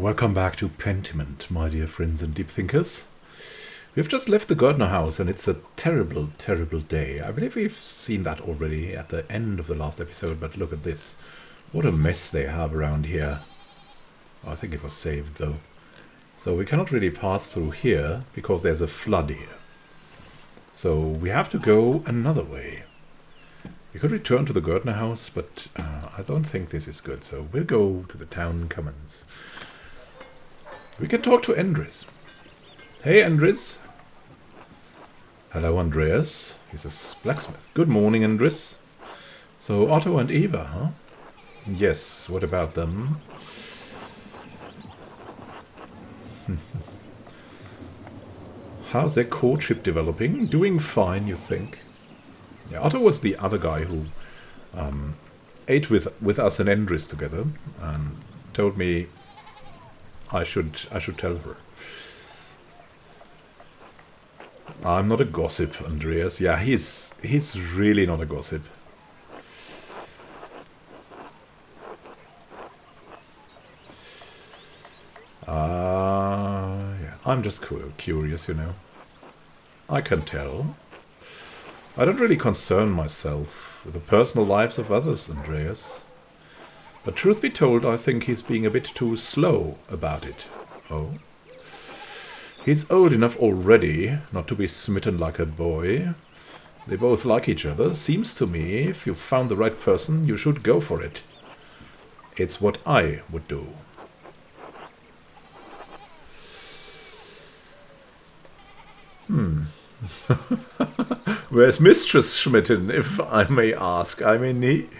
Welcome back to Pentiment, my dear friends and deep thinkers. We've just left the Gardner house and it's a terrible, terrible day. I believe we've seen that already at the end of the last episode, but look at this. What a mess they have around here. I think it was saved though. So we cannot really pass through here because there's a flood here. So we have to go another way. We could return to the Gardner house, but I don't think this is good. So we'll go to the town commons. We can talk to Andreas. Hey, Andreas. Hello, Andreas. He's a blacksmith. Good morning, Andreas. So, Otto and Eva, huh? Yes, what about them? How's their courtship developing? Doing fine, you think? Yeah, Otto was the other guy who ate with us and Andreas together and told me I should tell her. I'm not a gossip, Andreas. Yeah, he's really not a gossip. Yeah, I'm just curious, you know. I can tell. I don't really concern myself with the personal lives of others, Andreas. But truth be told, I think he's being a bit too slow about it. Oh? He's old enough already not to be smitten like a boy. They both like each other. Seems to me, if you found the right person, you should go for it. It's what I would do. Where's Mistress Schmitten, if I may ask? I mean,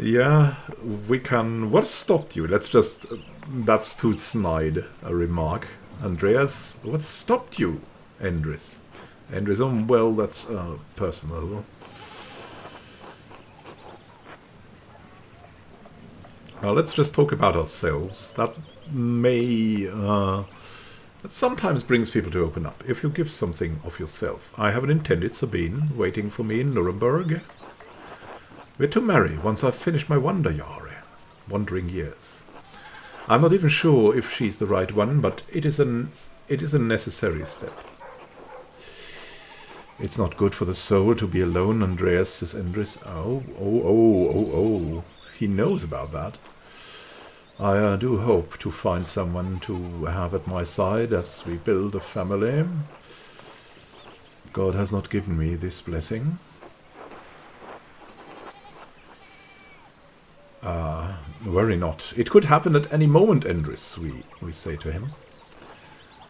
yeah, we can... What stopped you? Let's just... That's too snide a remark. Andreas, what stopped you, Andreas? Andreas, well, that's personal. Now, let's just talk about ourselves. That may... that sometimes brings people to open up. If you give something of yourself. I have an intended Sabine waiting for me in Nuremberg. We're to marry once I've finished my wandering years. I'm not even sure if she's the right one, but it is a necessary step. It's not good for the soul to be alone, Andreas, says Andreas. Oh. He knows about that. I do hope to find someone to have at my side as we build a family. God has not given me this blessing. Worry not. It could happen at any moment, Andreas, we say to him.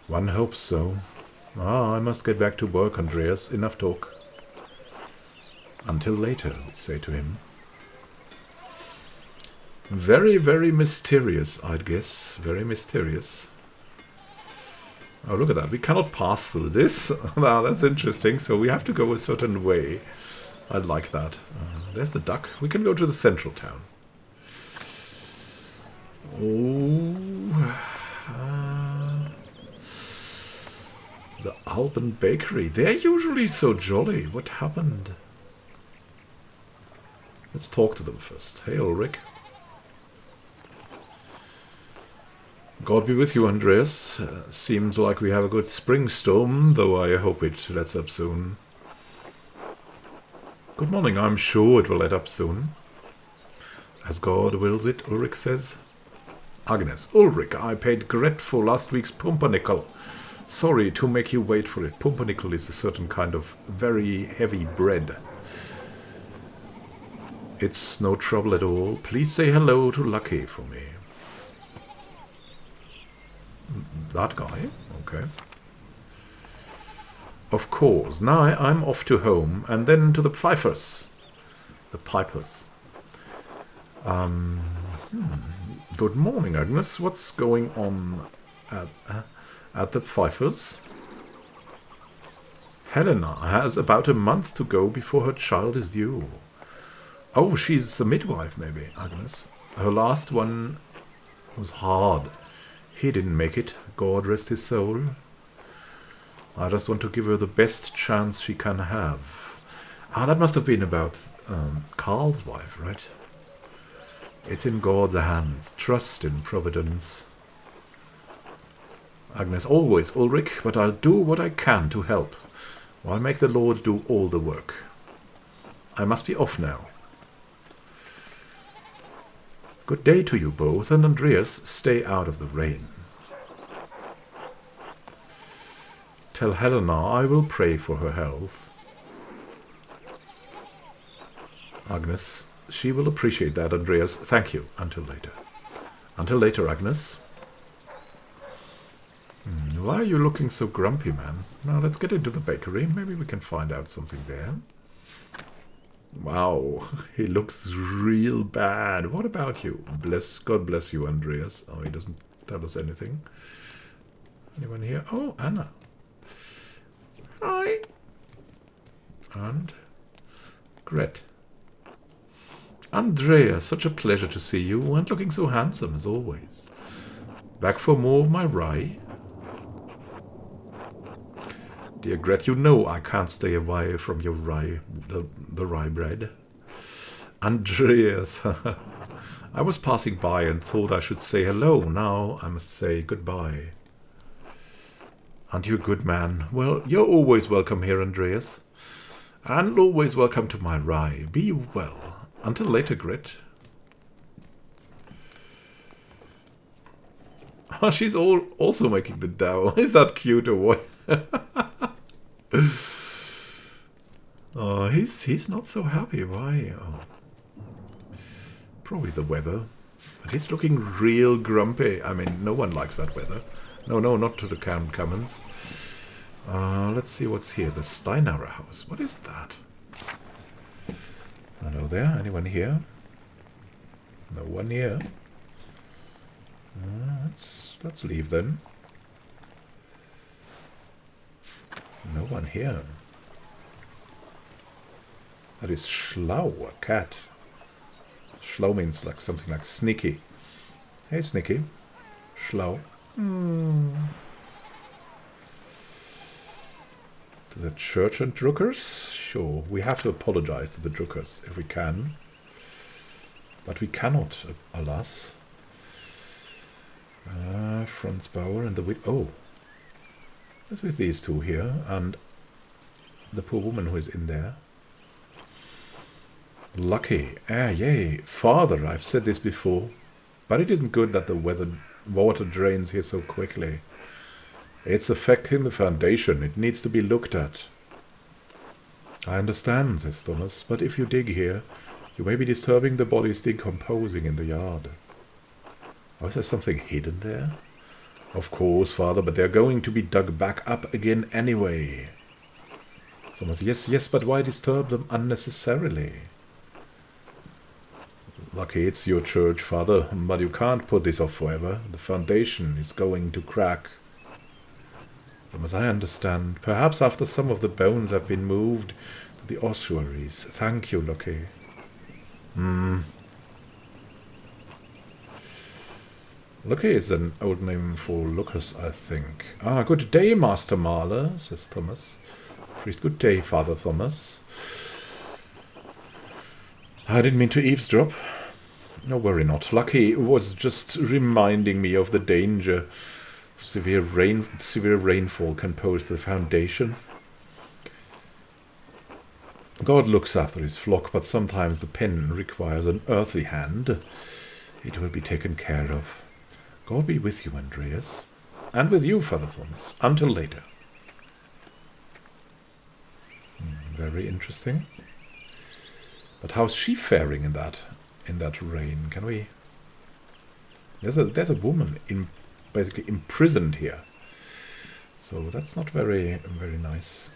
One hopes so. I must get back to work, Andreas. Enough talk. Until later, we say to him. Very, very mysterious, I'd guess. Very mysterious. Oh, look at that. We cannot pass through this. Wow, that's interesting. So we have to go a certain way. I like that. There's the duck. We can go to the central town. Oh, the Alban Bakery. They're usually so jolly. What happened? Let's talk to them first. Hey, Ulrich. God be with you, Andreas. Seems like we have a good spring storm, though I hope it lets up soon. Good morning. I'm sure it will let up soon. As God wills it, Ulrich says. Agnes, Ulrich, I paid Gret for last week's pumpernickel. Sorry to make you wait for it. Pumpernickel is a certain kind of very heavy bread. It's no trouble at all. Please say hello to Lucky for me. That guy? Okay. Of course. Now I'm off to home and then to the Pfeifers. The Pipers. Good morning, Agnes. What's going on at the Pfeifers? Helena has about a month to go before her child is due. Oh, she's a midwife, maybe, Agnes. Her last one was hard. He didn't make it. God rest his soul. I just want to give her the best chance she can have. That must have been about Carl's wife, right? It's in God's hands. Trust in providence. Agnes, always, Ulrich, but I'll do what I can to help. I'll make the Lord do all the work. I must be off now. Good day to you both, and Andreas, stay out of the rain. Tell Helena I will pray for her health. Agnes, she will appreciate that, Andreas. Thank you. Until later. Until later, Agnes. Why are you looking so grumpy, man? Now let's get into the bakery. Maybe we can find out something there. Wow, he looks real bad. What about you? God bless you, Andreas. Oh, he doesn't tell us anything. Anyone here? Oh, Anna. Hi. And Gret. Andreas, such a pleasure to see you, and looking so handsome as always. Back for more of my rye? Dear Gret, you know I can't stay away from your rye, the rye bread. Andreas, I was passing by and thought I should say hello. Now I must say goodbye. Aren't you a good man? Well, you're always welcome here, Andreas. And always welcome to my rye. Be you well. Until later, Gret. Oh, she's also making the dough. Is that cute or what? Oh, he's not so happy. Why? Oh. Probably the weather. But he's looking real grumpy. I mean, no one likes that weather. No, not to the Count Commons. Let's see what's here. The Steinauer house. What is that? Hello there. Anyone here? No one here. Let's leave then. No one here. That is Schlau, a cat. Schlau means like something like sneaky. Hey, Sneaky. Schlau. To the church and Druckers? Sure, we have to apologize to the Druckers if we can. But we cannot, alas. Franz Bauer and the... Oh! What's with these two here? And the poor woman who is in there. Lucky. Yay. Father, I've said this before. But it isn't good that the water drains here so quickly. It's affecting the foundation. It needs to be looked at. I understand, says Thomas, but if you dig here, you may be disturbing the bodies decomposing in the yard. Oh, is there something hidden there? Of course, Father, but they're going to be dug back up again anyway. Thomas, yes, but why disturb them unnecessarily? Lucky it's your church, Father, but you can't put this off forever. The foundation is going to crack. Thomas, I understand. Perhaps after some of the bones have been moved to the ossuaries. Thank you, Lucky. Lucky is an old name for Lucas, I think. Ah, good day, Master Mahler, says Thomas. Priest, good day, Father Thomas. I didn't mean to eavesdrop. No, worry not. Lucky was just reminding me of the danger severe rainfall can pose to the foundation. God looks after his flock, but sometimes the pen requires an earthly hand. It will be taken care of. God be with you, Andreas. And with you, Father Thomas. Until later. Very interesting. But how's she faring in that rain? Can we... There's a woman basically imprisoned here. So that's not very nice.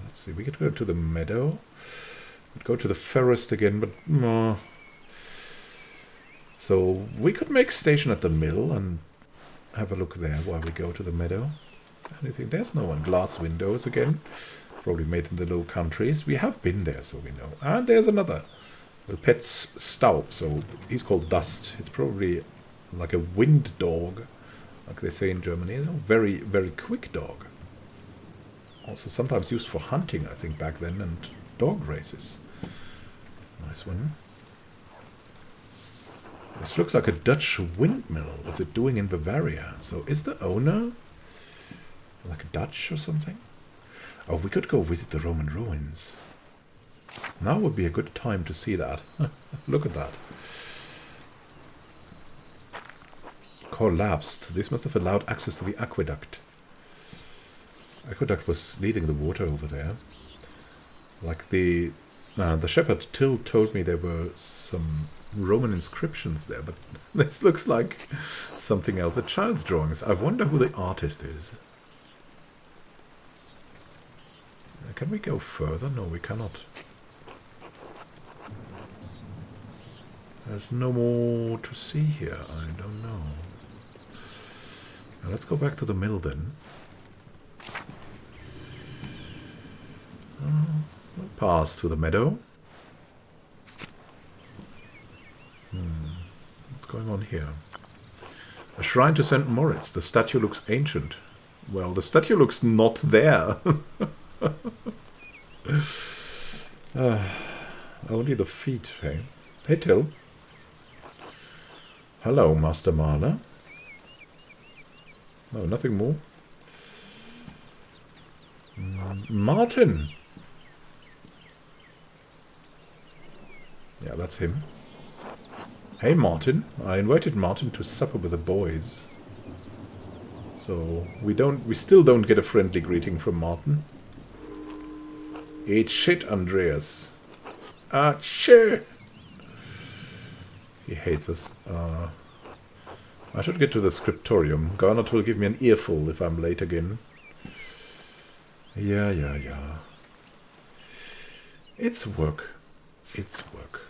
Let's see. We could go to the meadow. We'd go to the forest again, but... So we could make station at the mill and have a look there while we go to the meadow. Anything? There's no one. Glass windows again. Probably made in the Low Countries. We have been there, so we know. And there's another. Well, Pet's Staub. So he's called Dust. It's probably like a wind dog, like they say in Germany. It's a very, very quick dog. Also sometimes used for hunting, I think, back then, and dog races. Nice one. This looks like a Dutch windmill. What's it doing in Bavaria? So is the owner Like Dutch or something? Oh, we could go visit the Roman ruins. Now would be a good time to see that. Look at that. Collapsed. This must have allowed access to the aqueduct. Aqueduct was leading the water over there. Like the shepherd told me there were some Roman inscriptions there, but this looks like something else. A child's drawings. I wonder who the artist is. Can we go further? No, we cannot. There's no more to see here. I don't know. Now let's go back to the mill then. We'll pass to the meadow. What's going on here? A shrine to St. Moritz. The statue looks ancient. Well, the statue looks not there. Only the feet, hey? Hey, Till. Hello, Master Marler. No, nothing more. Martin! Yeah, that's him. Hey, Martin. I invited Martin to supper with the boys. So, we still don't get a friendly greeting from Martin. Eat shit, Andreas. Shit! He hates us. I should get to the scriptorium. Garnet will give me an earful if I'm late again. Yeah. It's work. It's work.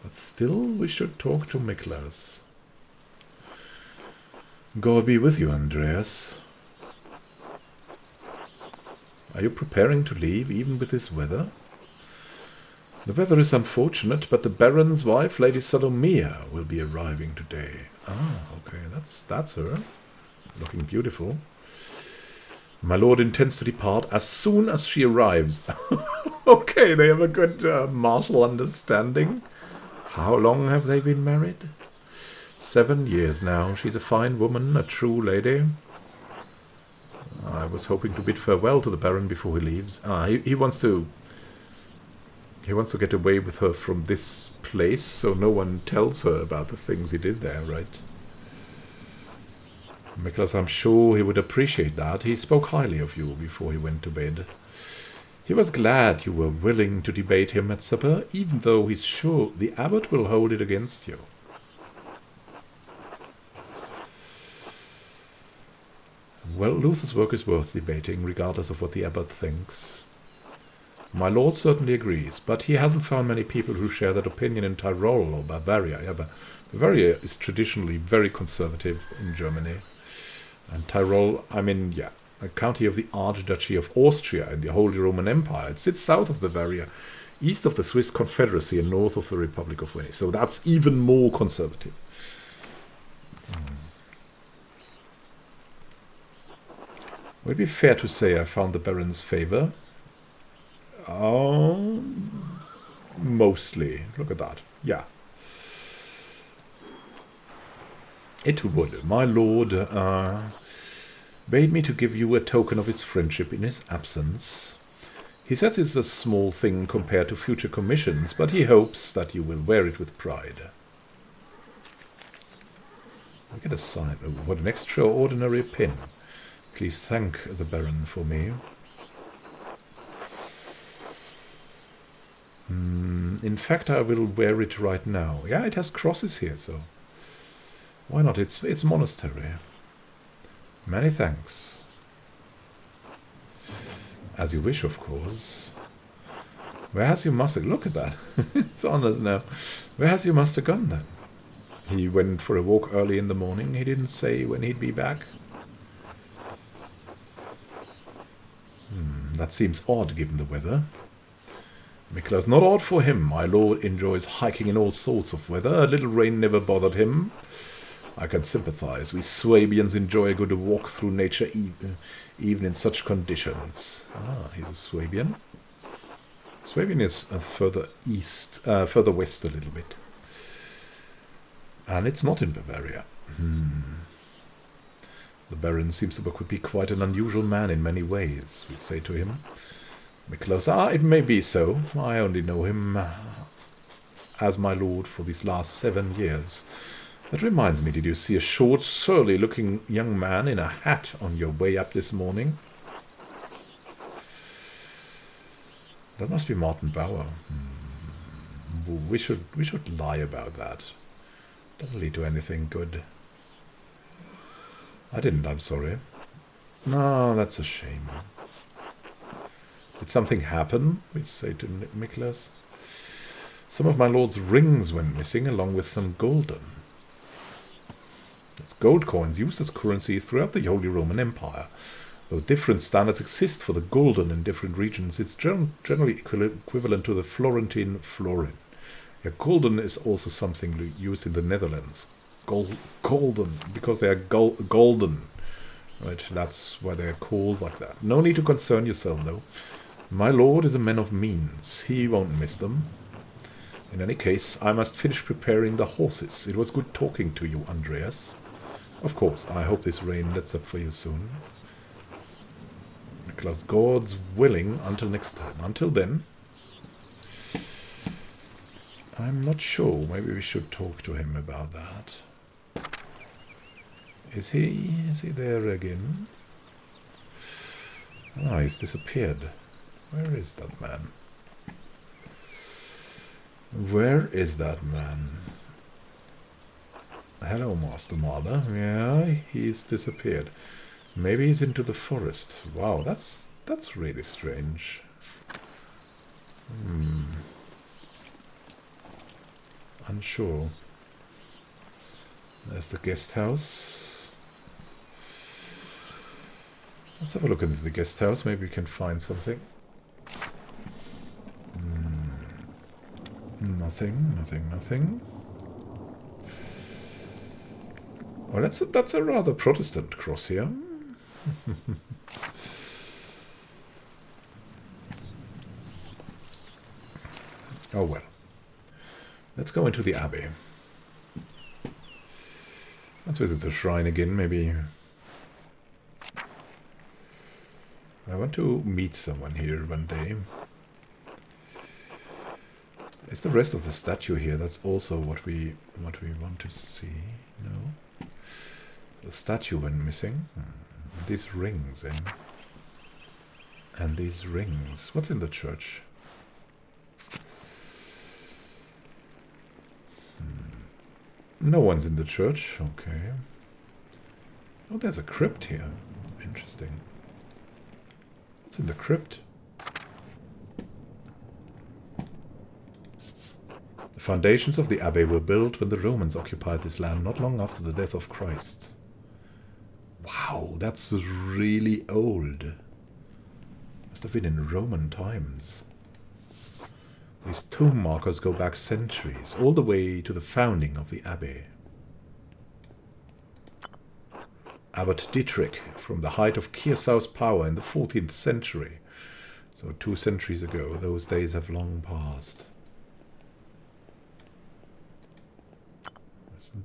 But still, we should talk to Miklas. God be with you, Andreas. Are you preparing to leave, even with this weather? The weather is unfortunate, but the Baron's wife, Lady Salomia, will be arriving today. Ah, okay, that's her. Looking beautiful. My lord intends to depart as soon as she arrives. Okay, they have a good martial understanding. How long have they been married? 7 years now. She's a fine woman, a true lady. I was hoping to bid farewell to the Baron before he leaves. He wants to get away with her from this place, so no one tells her about the things he did there, right? Miklas, I'm sure he would appreciate that. He spoke highly of you before he went to bed. He was glad you were willing to debate him at supper, even though he's sure the abbot will hold it against you. Well, Luther's work is worth debating, regardless of what the abbot thinks. My lord certainly agrees, but he hasn't found many people who share that opinion in Tyrol or Bavaria. Yeah, but Bavaria is traditionally very conservative in Germany. And Tyrol, a county of the Archduchy of Austria in the Holy Roman Empire. It sits south of Bavaria, east of the Swiss Confederacy and north of the Republic of Venice. So that's even more conservative. Would it be fair to say I found the Baron's favor? Mostly. Look at that. Yeah. It would. My lord bade me to give you a token of his friendship in his absence. He says it's a small thing compared to future commissions, but he hopes that you will wear it with pride. I get a sign. Oh, what an extraordinary pin. Please thank the Baron for me. In fact, I will wear it right now. Yeah, it has crosses here, so why not? It's monastery. Many thanks. As you wish, of course. Where has your master... Look at that. It's on us now. Where has your master gone, then? He went for a walk early in the morning. He didn't say when he'd be back. That seems odd, given the weather. Miklas, not odd for him. My lord enjoys hiking in all sorts of weather. A little rain never bothered him. I can sympathize. We Swabians enjoy a good walk through nature even in such conditions. He's a Swabian. Swabian is further west a little bit. And it's not in Bavaria. The Baron seems to be quite an unusual man in many ways, we say to him. Miklos, it may be so. I only know him as my lord for these last 7 years. That reminds me, did you see a short, surly-looking young man in a hat on your way up this morning? That must be Martin Bauer. We should lie about that. Doesn't lead to anything good. I didn't, I'm sorry. No, that's a shame. Did something happen? We say to Miklas. Some of my lord's rings went missing, along with some golden. It's gold coins used as currency throughout the Holy Roman Empire. Though different standards exist for the golden in different regions, it's generally equivalent to the Florentine florin. Yeah, golden is also something used in the Netherlands. Golden, because they are golden. Right, that's why they are called like that. No need to concern yourself, though. My lord is a man of means. He won't miss them. In any case, I must finish preparing the horses. It was good talking to you, Andreas. Of course, I hope this rain lets up for you soon. Nicholas, God's willing, until next time. Until then, I'm not sure. Maybe we should talk to him about that. Is he there again? Ah, he's disappeared. Where is that man? Where is that man? Hello, Master Marder. Yeah, he's disappeared. Maybe he's into the forest. Wow, that's really strange. Unsure. There's the guest house. Let's have a look into the guest house. Maybe we can find something. Nothing. Oh, that's a rather Protestant cross here. Oh well. Let's go into the Abbey. Let's visit the shrine again, maybe. I want to meet someone here one day. Is the rest of the statue here? That's also what we want to see. No? The statue went missing. These rings, eh? And these rings. What's in the church? No one's in the church. Okay. Oh, there's a crypt here. Interesting. What's in the crypt? The foundations of the Abbey were built when the Romans occupied this land not long after the death of Christ. Wow, that's really old. Must have been in Roman times. These tomb markers go back centuries, all the way to the founding of the Abbey. Abbot Dietrich, from the height of Kearsau's power in the 14th century. So 2 centuries ago, those days have long passed.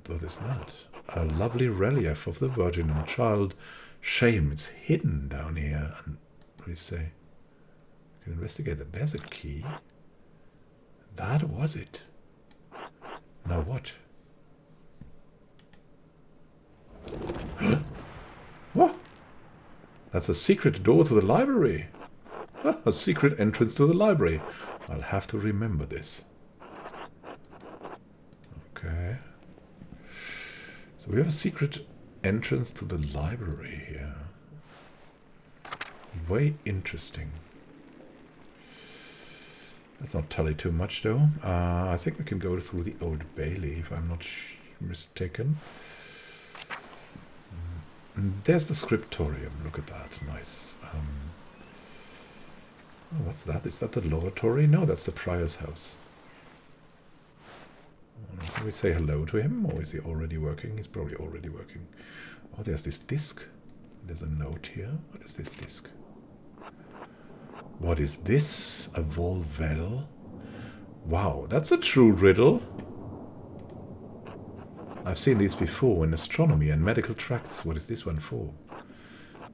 What is that? A lovely relief of the Virgin and Child. Shame, it's hidden down here. And what do you say? We can investigate that. There's a key. That was it. Now what? What? That's a secret door to the library. A secret entrance to the library. I'll have to remember this. Okay. So we have a secret entrance to the library here. Way interesting. Let's not tell you too much, though. I think we can go through the Old Bailey, if I'm not mistaken. There's the scriptorium. Look at that. Nice. Oh, what's that? Is that the lavatory? No, that's the prior's house. Can we say hello to him, or is he already working? He's probably already working. Oh, there's this disc. There's a note here. What is this disc? What is this? A Volvel? Wow, that's a true riddle. I've seen these before in astronomy and medical tracts. What is this one for?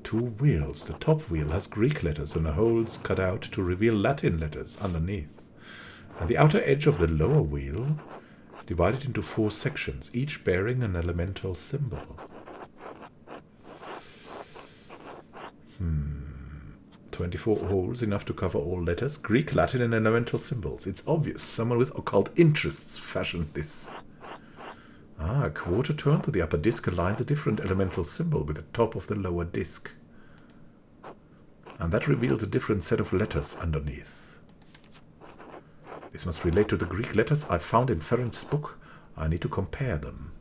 2 wheels. The top wheel has Greek letters and the holes cut out to reveal Latin letters underneath. And the outer edge of the lower wheel is divided into 4 sections, each bearing an elemental symbol. 24 holes, enough to cover all letters, Greek, Latin, and elemental symbols. It's obvious. Someone with occult interests fashioned this. A quarter turn to the upper disc aligns a different elemental symbol with the top of the lower disc. And that reveals a different set of letters underneath. This must relate to the Greek letters I found in Ferenc's book. I need to compare them.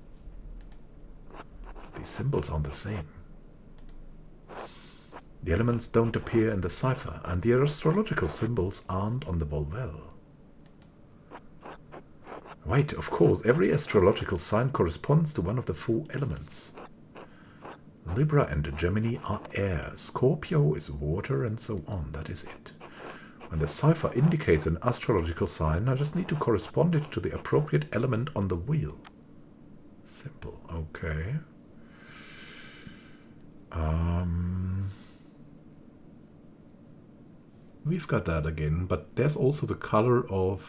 These symbols aren't the same. The elements don't appear in the cipher, and the astrological symbols aren't on the volvel. Wait, of course, every astrological sign corresponds to one of the 4 elements. Libra and Gemini are air, Scorpio is water, and so on. That is it. When the cipher indicates an astrological sign, I just need to correspond it to the appropriate element on the wheel. Simple. Okay. We've got that again, but there's also the color of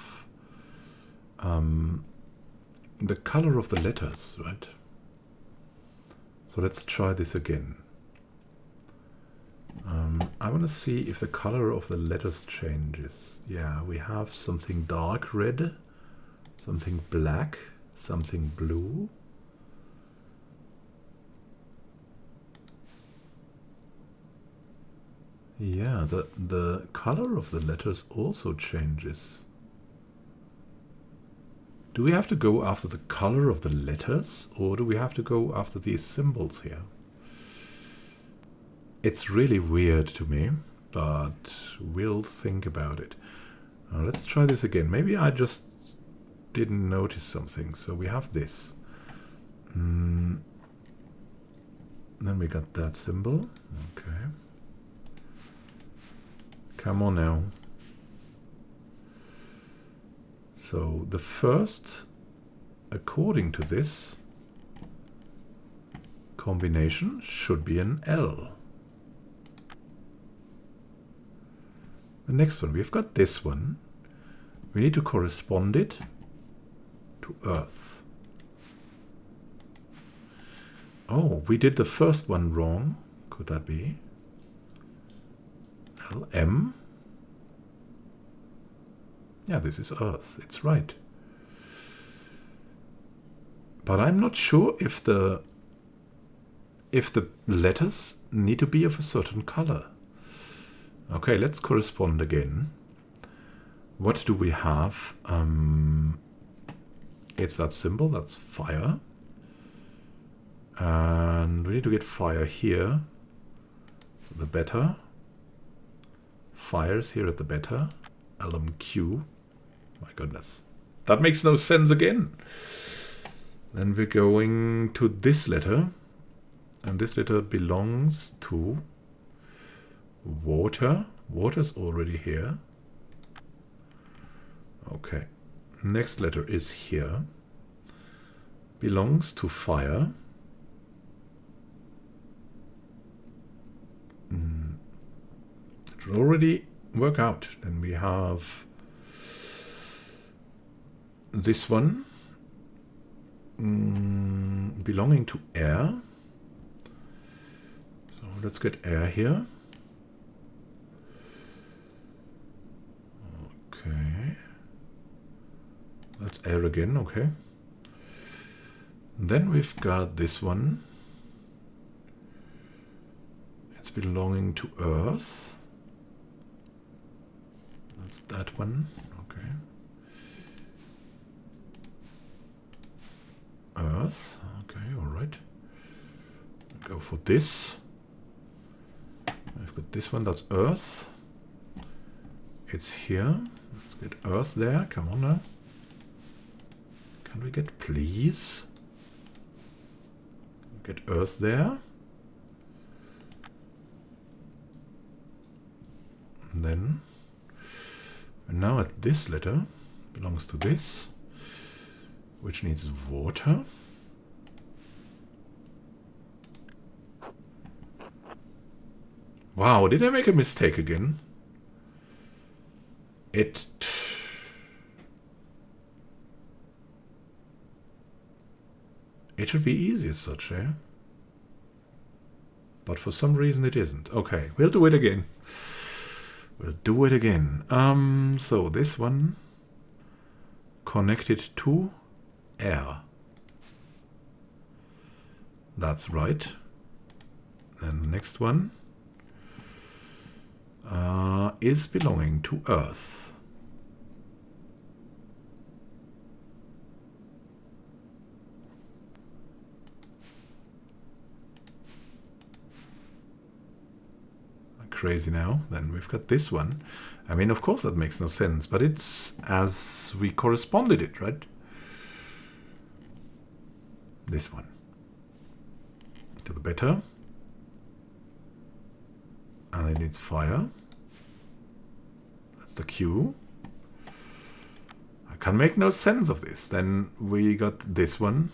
the letters, right? So let's try this again. I want to see if the color of the letters changes. Yeah, we have something dark red, something black, something blue. Yeah, the color of the letters also changes. Do we have to go after the color of the letters, or do we have to go after these symbols here? It's really weird to me, but we'll think about it. Let's try this again. Maybe I just didn't notice something. So we have this. Then we got that symbol. Okay. Come on now. So the first, according to this combination, should be an L. The next one, we've got this one. We need to correspond it to Earth. Oh, we did the first one wrong. Could that be? LM? Yeah, this is Earth. It's right. But I'm not sure if the letters need to be of a certain color. Okay, let's correspond again. What do we have? It's that symbol, that's fire. And we need to get fire here. The better. Fire is here at the better. LMQ. My goodness. That makes no sense again. Then we're going to this letter. And this letter belongs to water. Water's already here. Okay. Next letter is here. Belongs to fire. It should already work out. Then we have this one belonging to air. So let's get air here. Okay. That's air again, okay. Then we've got this one. It's belonging to Earth. That's that one, okay. Earth, okay, alright. Go for this. I've got this one, that's Earth. It's here. Let's get Earth there. Come on now. Can we get, please? Get Earth there. And then, and now at this letter belongs to this, which needs water. Wow, did I make a mistake again? It should be easy as such, eh? But for some reason it isn't. Okay, we'll do it again. We'll do it again. So this one connected to air. That's right. And the next one is belonging to Earth. Crazy now. Then we've got this one. I mean, of course that makes no sense, but it's as we corresponded it, right? This one. To the better. And it needs fire. That's the Q. I can make no sense of this. Then we got this one,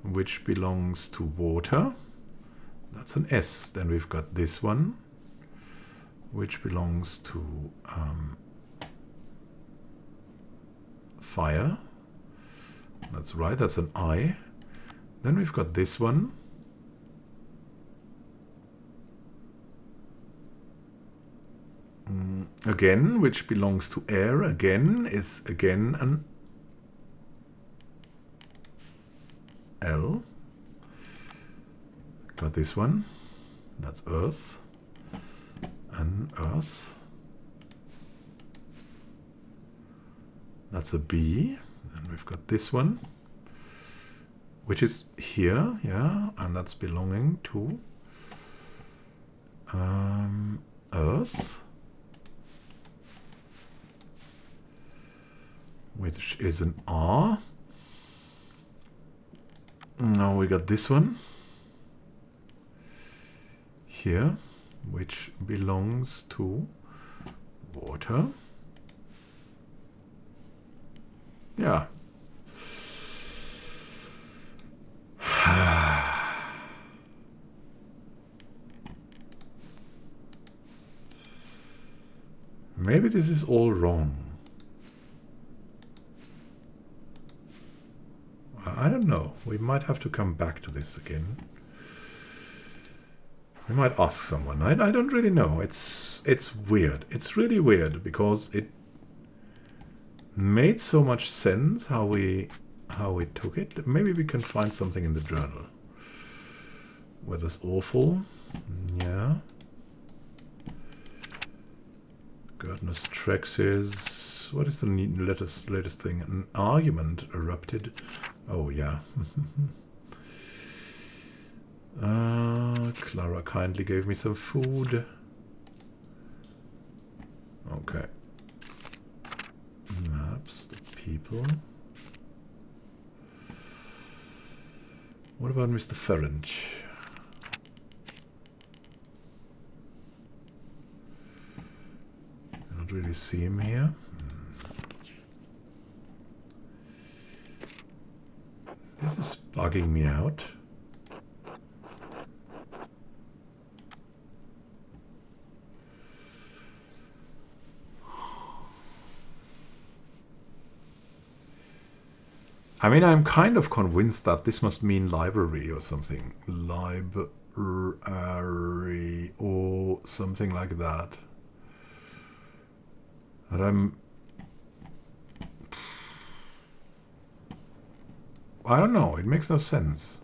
which belongs to water. That's an S. Then we've got this one, which belongs to fire. That's right, that's an I. Then we've got this one. Again, which belongs to air. Again, is again an L. Got this one. That's earth. And earth. That's a B. And we've got this one, which is here, yeah, and that's belonging to earth, which is an R. Now we got this one here, which belongs to water. Yeah. Maybe this is all wrong. I don't know. We might have to come back to this again. We might ask someone. I don't really know. It's weird. It's really weird because it made so much sense how we took it. Maybe we can find something in the journal. Weather's awful. Yeah. Gardner's Trexes. What is the latest thing? An argument erupted. Oh yeah. Clara kindly gave me some food. Okay. Maps, the people. What about Mr. Ferenc? I don't really see him here. This is bugging me out. I mean, I'm kind of convinced that this must mean library or something. Library or something like that. But I don't know. It makes no sense.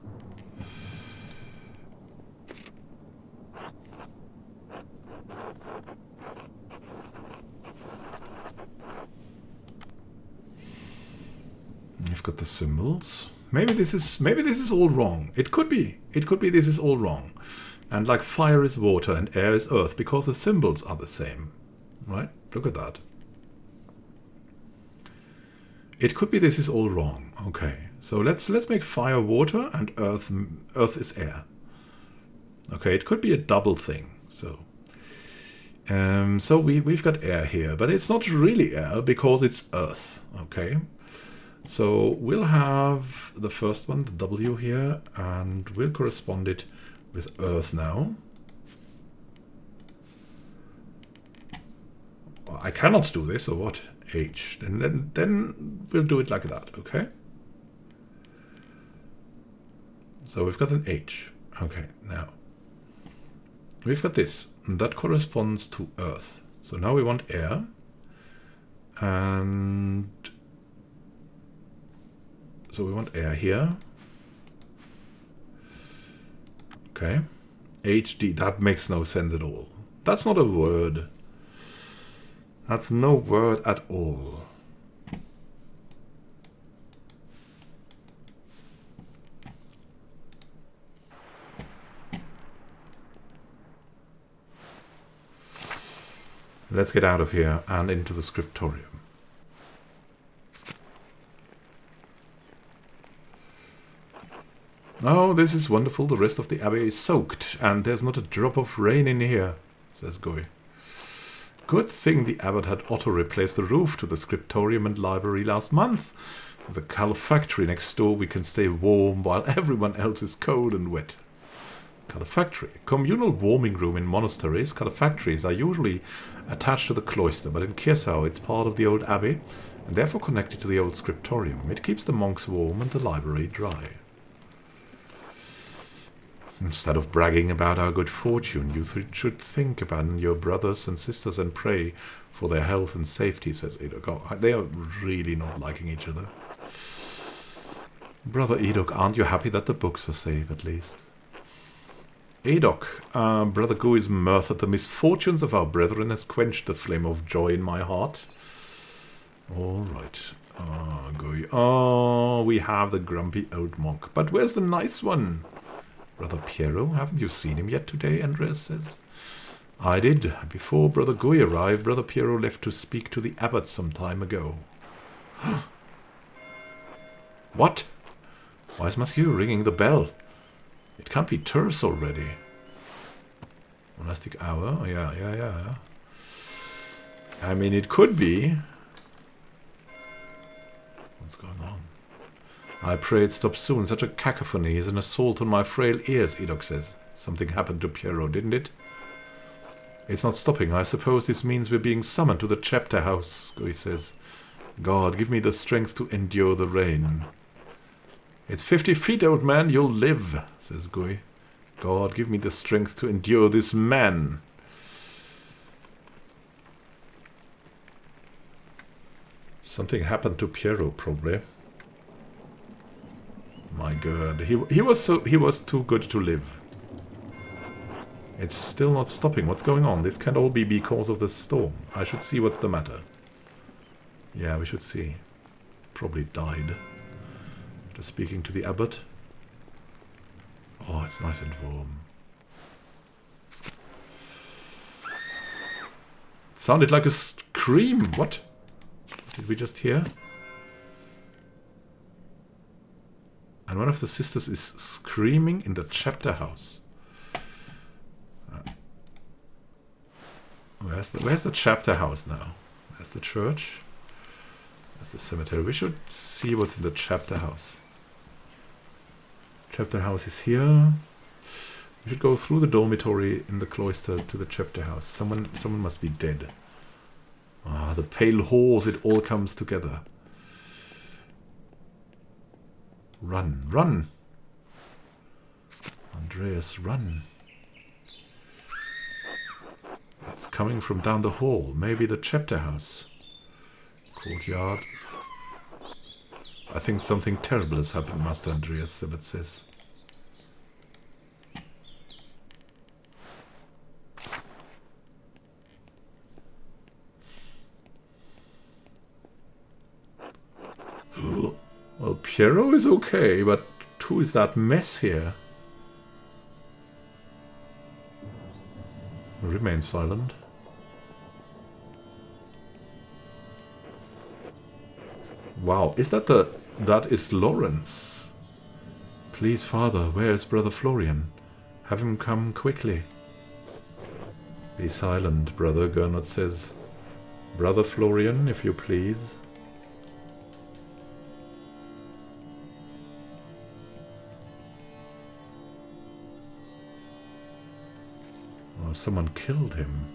You've got the symbols. Maybe this is all wrong. It could be. It could be this is all wrong. And like fire is water and air is earth because the symbols are the same. Right? Look at that. It could be this is all wrong. Okay. So let's make fire water and earth is air. Okay, it could be a double thing. So we've got air here, but it's not really air because it's earth. Okay. So we'll have the first one, the W here, and we'll correspond it with earth now. I cannot do this, or what? H. Then we'll do it like that, okay? So we've got an H. Okay, now. We've got this. And that corresponds to earth. So now we want air. And so we want air here. Okay. HD. That makes no sense at all. That's not a word. That's no word at all. Let's get out of here and into the scriptorium. Oh, this is wonderful. The rest of the abbey is soaked, and there's not a drop of rain in here, says Goy. Good thing the abbot had auto-replaced the roof to the scriptorium and library last month. With the calefactory next door, we can stay warm while everyone else is cold and wet. Calefactory. Communal warming room in monasteries. Calefactories are usually attached to the cloister, but in Kirsau it's part of the old abbey, and therefore connected to the old scriptorium. It keeps the monks warm and the library dry. Instead of bragging about our good fortune, you should think about your brothers and sisters and pray for their health and safety, says Edok. Oh, they are really not liking each other. Brother Edok, aren't you happy that the books are safe, at least? Edok, Brother Goy's mirth at the misfortunes of our brethren has quenched the flame of joy in my heart. All right. Goy. Oh, we have the grumpy old monk. But where's the nice one? Brother Piero, haven't you seen him yet today, Andreas says. I did. Before Brother Goy arrived, Brother Piero left to speak to the abbot some time ago. What? Why is Matthew ringing the bell? It can't be terse already. Monastic hour? Yeah. I mean, it could be. What's going on? I pray it stops soon. Such a cacophony is an assault on my frail ears, Edok says. Something happened to Piero, didn't it? It's not stopping. I suppose this means we're being summoned to the chapter house, Goy says. God, give me the strength to endure the rain. It's 50 feet, old man. You'll live, says Goy. God, give me the strength to endure this man. Something happened to Piero, probably. My God, he was too good to live. It's still not stopping. What's going on? This can't all be because of the storm. I should see what's the matter. Yeah, we should see. Probably died. After speaking to the abbot. Oh, it's nice and warm. It sounded like a scream. What? Did we just hear? And one of the sisters is screaming in the chapter house. Where's the chapter house now? There's the church. There's the cemetery. We should see what's in the chapter house. Chapter house is here. We should go through the dormitory in the cloister to the chapter house. Someone must be dead. Ah, the pale horse, it all comes together. Run, run! Andreas, run. It's coming from down the hall. Maybe the chapter house. Courtyard. I think something terrible has happened, Master Andreas, Sabbath says. Well, Piero is okay, but who is that mess here? Remain silent. Wow, that is Lawrence. Please, Father, where is Brother Florian? Have him come quickly. Be silent, Brother, Gernot says. Brother Florian, if you please. Oh, someone killed him.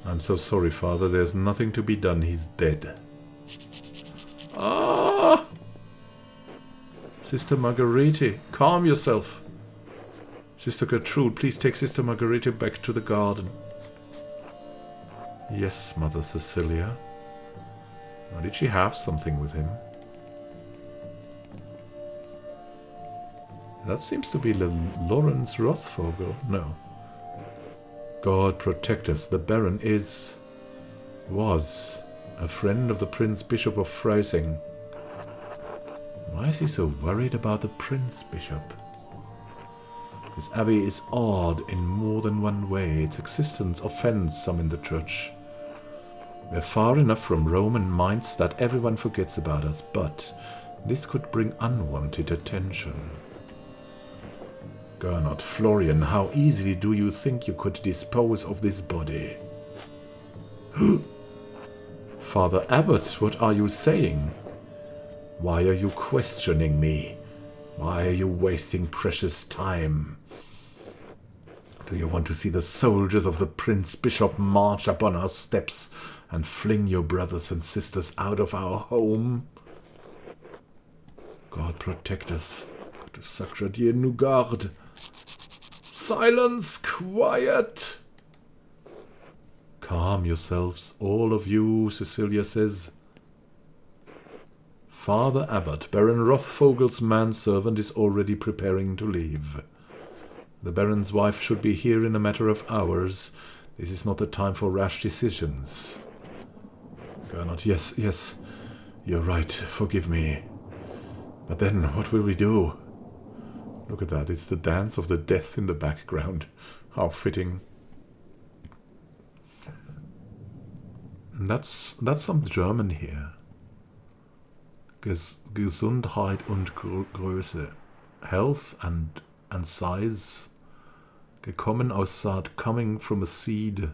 I'm so sorry, Father. There's nothing to be done. He's dead. Ah! Sister Marguerite, calm yourself. Sister Gertrude, please take Sister Marguerite back to the garden. Yes, Mother Cecilia. Or did she have something with him? That seems to be Lawrence Rothvogel. No. God protect us. The Baron was a friend of the Prince Bishop of Freising. Why is he so worried about the Prince Bishop? This abbey is odd in more than one way. Its existence offends some in the church. We're far enough from Rome and Mainz that everyone forgets about us, but this could bring unwanted attention. Gernot, Florian, how easily do you think you could dispose of this body? Father Abbot, what are you saying? Why are you questioning me? Why are you wasting precious time? Do you want to see the soldiers of the Prince Bishop march upon our steps and fling your brothers and sisters out of our home? God protect us. Go to Sacre Dieu nous garde. Silence! Quiet! Calm yourselves, all of you, Cecilia says. Father Abbot, Baron Rothvogel's manservant, is already preparing to leave. The Baron's wife should be here in a matter of hours. This is not the time for rash decisions. Gernot, yes, you're right, forgive me. But then, what will we do? Look at that, it's the dance of the death in the background. How fitting. And that's some German here. Gesundheit und Größe. Health and size. Gekommen aus Saat, coming from a seed.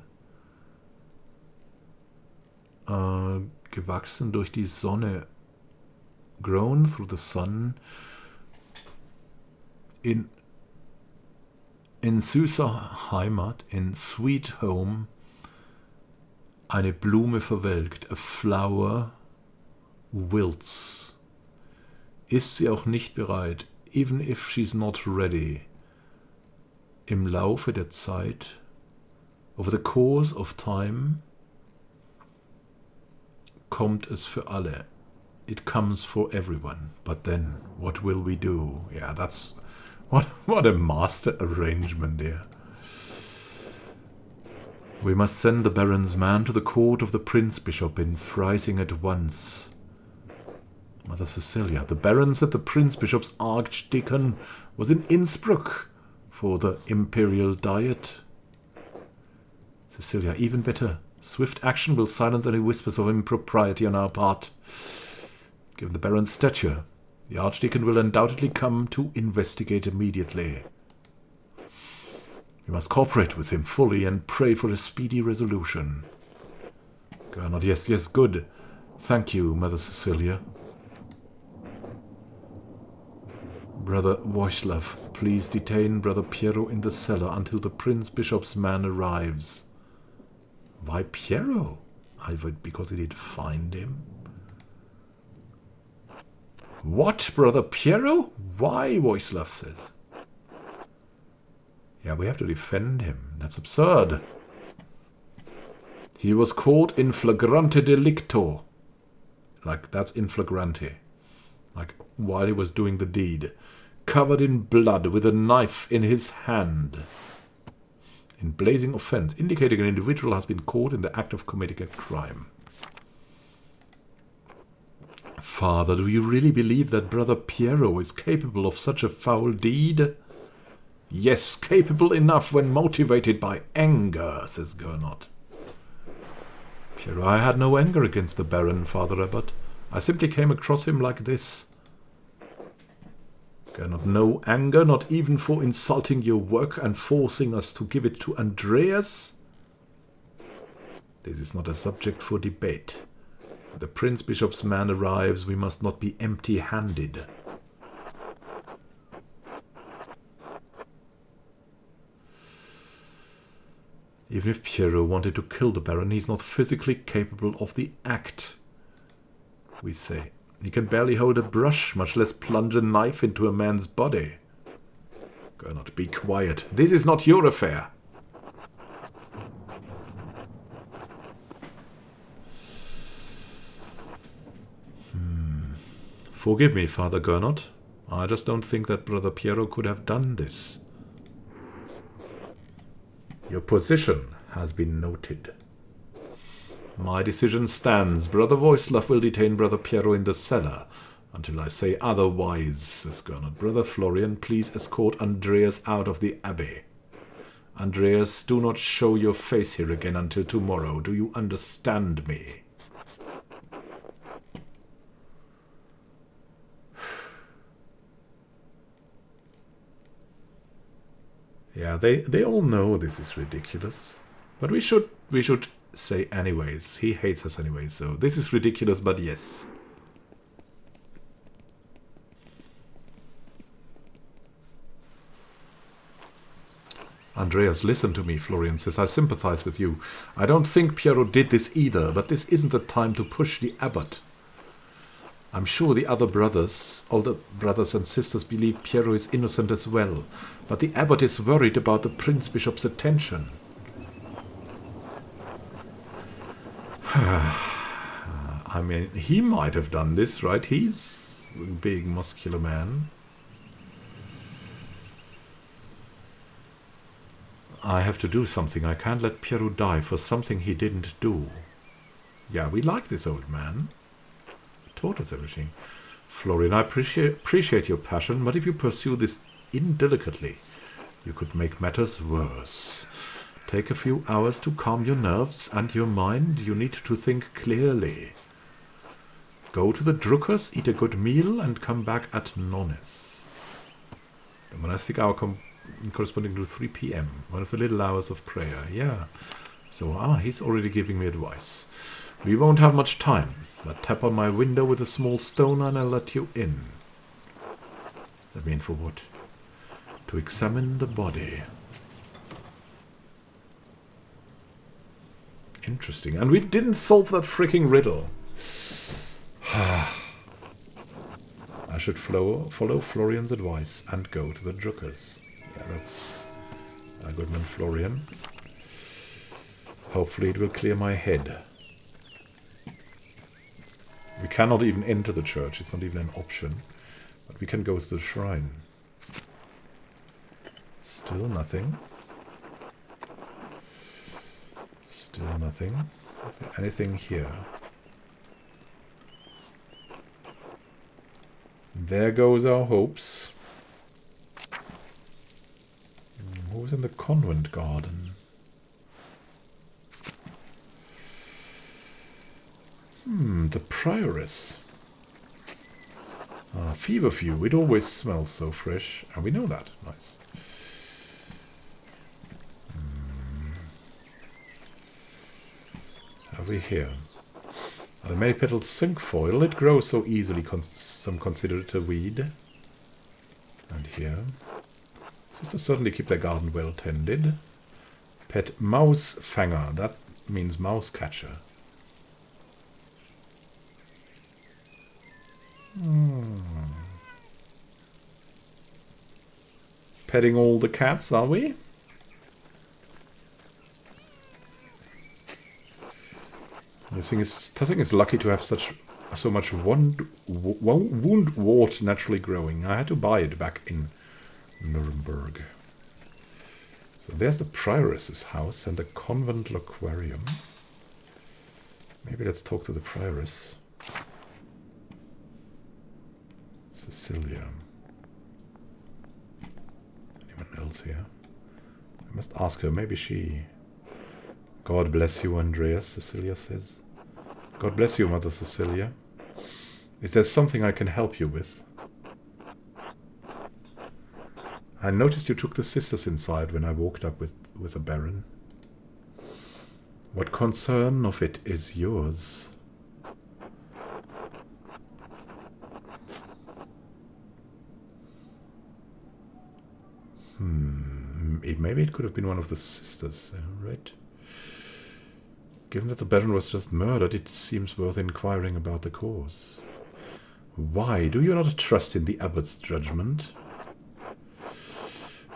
Gewachsen durch die Sonne. Grown through the sun. In süßer Heimat, in sweet home, eine Blume verwelkt, a flower wilts. Ist sie auch nicht bereit, even if she's not ready. Im Laufe der Zeit, over the course of time, kommt es für alle. It comes for everyone. But then, what will we do? Yeah, that's... What a master arrangement here. We must send the Baron's man to the court of the Prince Bishop in Freising at once. Mother Cecilia, the Baron said the Prince Bishop's Archdeacon was in Innsbruck for the Imperial Diet. Cecilia, even better. Swift action will silence any whispers of impropriety on our part. Given the Baron's stature, the Archdeacon will undoubtedly come to investigate immediately. We must cooperate with him fully and pray for a speedy resolution. Gernot, yes, good. Thank you, Mother Cecilia. Brother Wojslav, please detain Brother Piero in the cellar until the Prince Bishop's man arrives. Why Piero? Because he did find him. What, Brother Piero? Why, Wojslav says. Yeah, we have to defend him. That's absurd. He was caught in flagrante delicto. Like, that's in flagrante. Like, while he was doing the deed. Covered in blood, with a knife in his hand. In blazing offense, indicating an individual has been caught in the act of committing a crime. Father, do you really believe that Brother Piero is capable of such a foul deed? Yes, capable enough when motivated by anger, says Gernot. Piero, I had no anger against the Baron, Father Abbot. I simply came across him like this. Gernot, no anger, not even for insulting your work and forcing us to give it to Andreas? This is not a subject for debate. When the Prince Bishop's man arrives, we must not be empty-handed. Even if Piero wanted to kill the Baron, he's not physically capable of the act, we say. He can barely hold a brush, much less plunge a knife into a man's body. Gernot, be quiet. This is not your affair. Forgive me, Father Gernot. I just don't think that Brother Piero could have done this. Your position has been noted. My decision stands. Brother Voislav will detain Brother Piero in the cellar until I say otherwise, says Gernot. Brother Florian, please escort Andreas out of the Abbey. Andreas, do not show your face here again until tomorrow. Do you understand me? Yeah, they all know this is ridiculous. But we should say anyways. He hates us anyways, so this is ridiculous, but yes. Andreas, listen to me, Florian says. I sympathize with you. I don't think Piero did this either, but this isn't the time to push the abbot. I'm sure the other brothers, all the brothers and sisters, believe Piero is innocent as well, but the abbot is worried about the prince-bishop's attention. I mean, he might have done this, right? He's a big, muscular man. I have to do something. I can't let Piero die for something he didn't do. Yeah, we like this old man. Taught us everything. Florian, I appreciate your passion, but if you pursue this indelicately, you could make matters worse. Take a few hours to calm your nerves and your mind. You need to think clearly. Go to the Druckers, eat a good meal, and come back at Nones. The monastic hour corresponding to 3 p.m., one of the little hours of prayer. Yeah. So, he's already giving me advice. We won't have much time, but tap on my window with a small stone and I'll let you in. That mean for what? To examine the body. Interesting. And we didn't solve that freaking riddle. I should follow Florian's advice and go to the Druckers. Yeah, that's a good man, Florian. Hopefully it will clear my head. We cannot even enter the church. It's not even an option. But we can go to the shrine. Still nothing. Still nothing. Is there anything here? There goes our hopes. Who's in the convent garden? The prioress. Feverfew. It always smells so fresh. And we know that. Nice. Over here. The many-petaled cinquefoil. It grows so easily. Some consider it a weed. And here. Sisters certainly keep their garden well tended. Pet mouse fanger. That means mouse catcher. Petting all the cats, are we? Tassing is lucky to have so much wound wort naturally growing. I had to buy it back in Nuremberg. So there's the prioress's house and the convent loquarium. Maybe let's talk to the prioress. Cecilia. Anyone else here? I must ask her. Maybe she... God bless you, Andreas, Cecilia says. God bless you, Mother Cecilia. Is there something I can help you with? I noticed you took the sisters inside when I walked up with the Baron. What concern of it is yours? Maybe it could have been one of the sisters, right? Given that the Baron was just murdered, it seems worth inquiring about the cause. Why do you not trust in the abbot's judgment?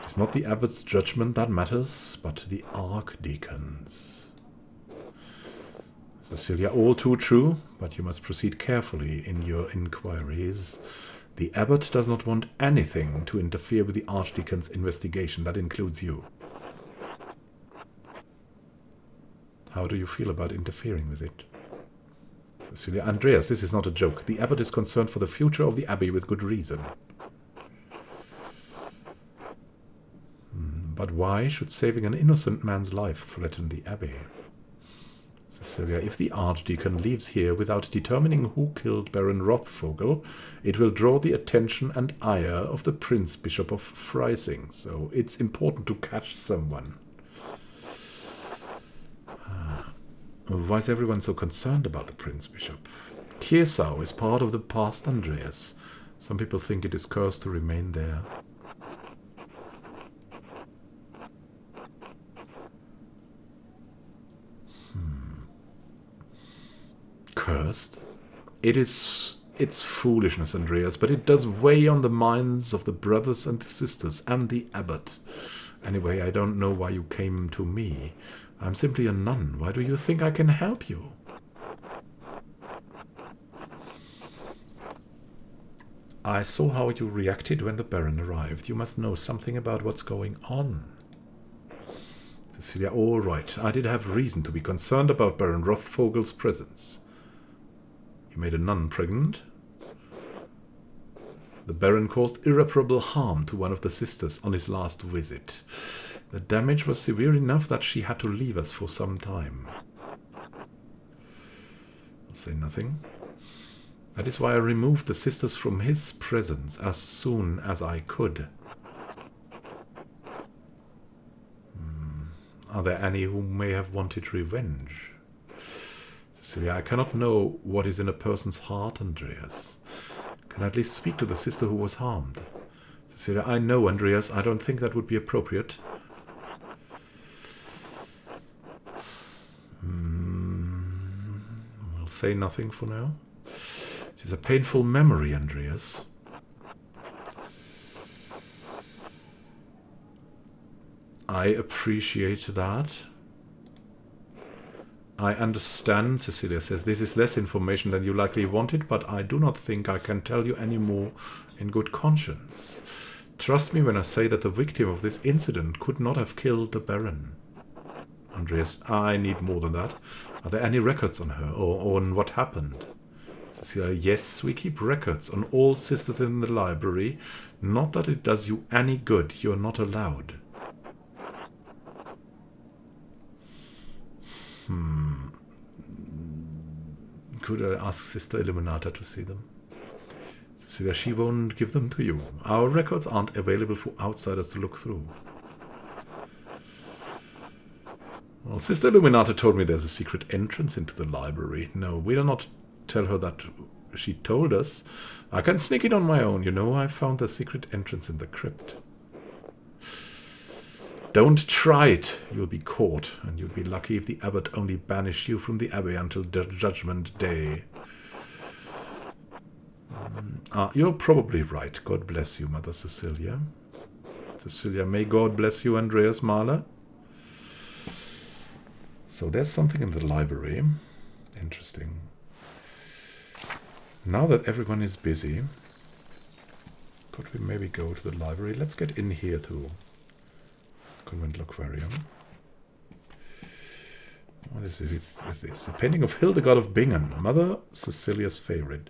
It's not the abbot's judgment that matters, but the archdeacon's. Cecilia, all too true, but you must proceed carefully in your inquiries. The abbot does not want anything to interfere with the archdeacon's investigation. That includes you. How do you feel about interfering with it? Cecilia, Andreas, this is not a joke. The abbot is concerned for the future of the Abbey with good reason. But why should saving an innocent man's life threaten the Abbey? Cecilia, if the Archdeacon leaves here without determining who killed Baron Rothvogel, it will draw the attention and ire of the Prince Bishop of Freising, so it's important to catch someone. Why is everyone so concerned about the Prince Bishop? Tiesau is part of the past Andreas. Some people think it is cursed to remain there. Cursed? It's foolishness, Andreas, but it does weigh on the minds of the brothers and the sisters and the abbot. Anyway, I don't know why you came to me. I'm simply a nun. Why do you think I can help you? I saw how you reacted when the Baron arrived. You must know something about what's going on. Cecilia, all right. I did have reason to be concerned about Baron Rothvogel's presence. He made a nun pregnant. The Baron caused irreparable harm to one of the sisters on his last visit. The damage was severe enough that she had to leave us for some time. I'll say nothing. That is why I removed the sisters from his presence as soon as I could. Are there any who may have wanted revenge? Cecilia, I cannot know what is in a person's heart, Andreas. Can I at least speak to the sister who was harmed? Cecilia, I know, Andreas. I don't think that would be appropriate. I'll say nothing for now. It is a painful memory, Andreas. I appreciate that. I understand, Cecilia says. This is less information than you likely wanted, but I do not think I can tell you any more in good conscience. Trust me when I say that the victim of this incident could not have killed the Baron. Andreas, I need more than that. Are there any records on her, or on what happened? Cecilia, yes, we keep records on all sisters in the library. Not that it does you any good. You're not allowed. Could I ask Sister Illuminata to see them? Cecilia, she won't give them to you. Our records aren't available for outsiders to look through. Well, Sister Illuminata told me there's a secret entrance into the library. No, we'll not tell her that she told us. I can sneak it on my own, you know. I found the secret entrance in the crypt. Don't try it. You'll be caught, and you'll be lucky if the abbot only banished you from the Abbey until the Judgment Day. You're probably right. God bless you, Mother Cecilia. Cecilia, may God bless you, Andreas Mahler. So there's something in the library. Interesting. Now that everyone is busy, could we maybe go to the library? Let's get in here too. Convent Aquarium. What is this? A painting of Hildegard of Bingen, Mother Cecilia's favorite.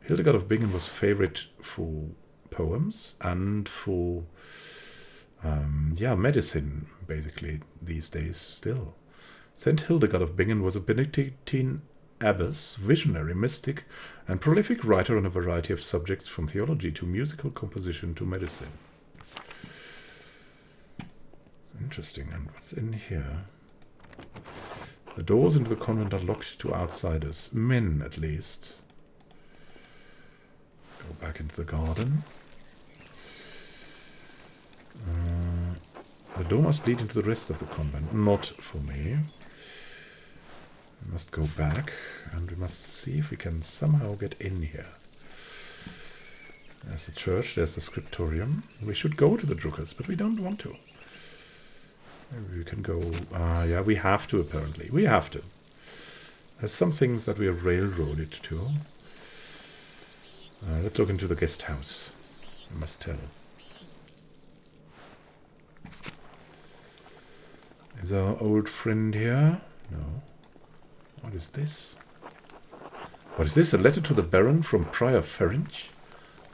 Hildegard of Bingen was favorite for poems and for medicine, basically, these days still. Saint Hildegard of Bingen was a Benedictine abbess, visionary mystic, and prolific writer on a variety of subjects from theology to musical composition to medicine. Interesting. And what's in here? The doors into the convent are locked to outsiders. Men, at least. Go back into the garden. The door must lead into the rest of the convent. Not for me. We must go back, and we must see if we can somehow get in here. There's the church, there's the scriptorium. We should go to the Druckers, but we don't want to. Maybe we can go... yeah, we have to, apparently. We have to. There's some things that we are railroaded to. Let's look into the guest house. I must tell. Is our old friend here? No. What is this? What is this? A letter to the Baron from Prior Ferenc?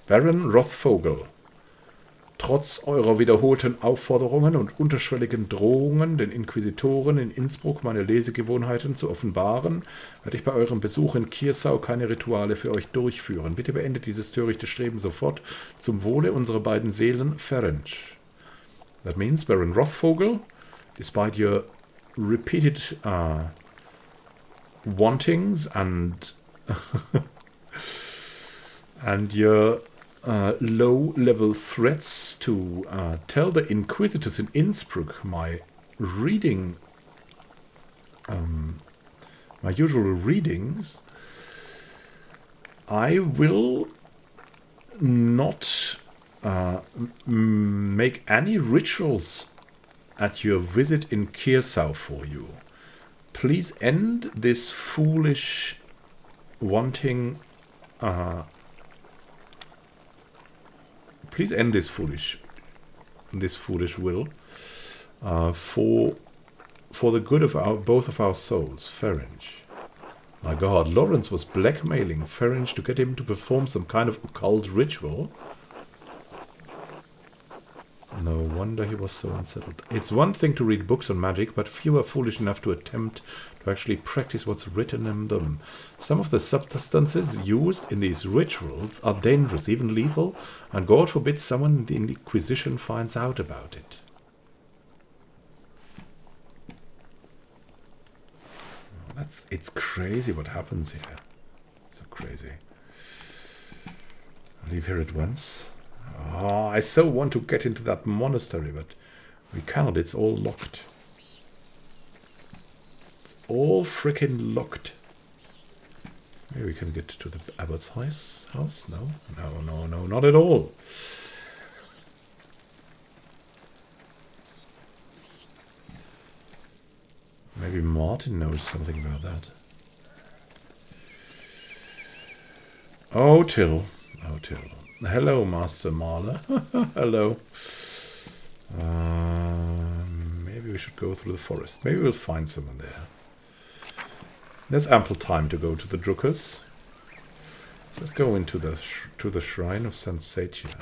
Baron Rothvogel. Trotz eurer wiederholten Aufforderungen und unterschwelligen Drohungen, den Inquisitoren in Innsbruck meine Lesegewohnheiten zu offenbaren, werde ich bei eurem Besuch in Kiersau keine Rituale für euch durchführen. Bitte beendet dieses törichte Streben sofort zum Wohle unserer beiden Seelen Ferenc. That means, Baron Rothvogel, despite your repeated wantings and and your low-level threats to tell the Inquisitors in Innsbruck my reading, my usual readings, I will not make any rituals at your visit in Kiersau for you. Please end this foolish wanting... please end this foolish will for the good of both of our souls, Ferenc. My God, Lawrence was blackmailing Ferenc to get him to perform some kind of occult ritual. No wonder he was so unsettled. It's one thing to read books on magic, but few are foolish enough to attempt to actually practice what's written in them. Some of the substances used in these rituals are dangerous, even lethal, and God forbid someone in the Inquisition finds out about it. It's crazy what happens here. So crazy. I'll leave here at once. Oh, I so want to get into that monastery, but we cannot. It's all locked. It's all freaking locked. Maybe we can get to the abbot's house? No? No, not at all. Maybe Martin knows something about that. Oh, Till. Hello, Master Marler. Hello. Maybe we should go through the forest. Maybe we'll find someone there. There's ample time to go to the Druckers. Let's go into the shrine of St. Satia.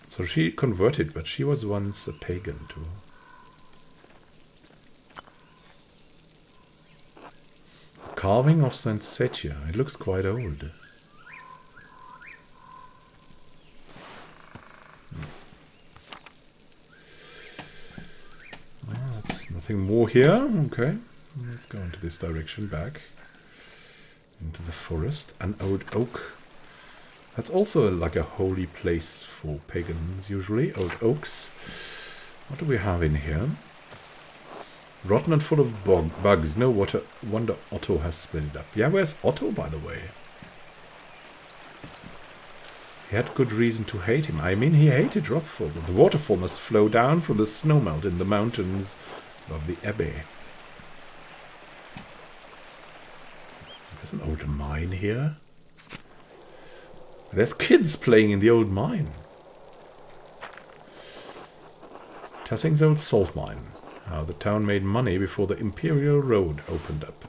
So she converted, but she was once a pagan too. Carving of St. Satia. It looks quite old. Nothing more here. Okay. Let's go into this direction back. Into the forest. An old oak. That's also like a holy place for pagans, usually. Old oaks. What do we have in here? Rotten and full of bugs. No wonder Otto has split it up. Yeah, where's Otto, by the way? He had good reason to hate him. I mean, he hated Rothvogel. The waterfall must flow down from the snowmelt in the mountains of the Abbey. There's an old mine here. There's kids playing in the old mine. Tassing's old salt mine. How the town made money before the Imperial Road opened up.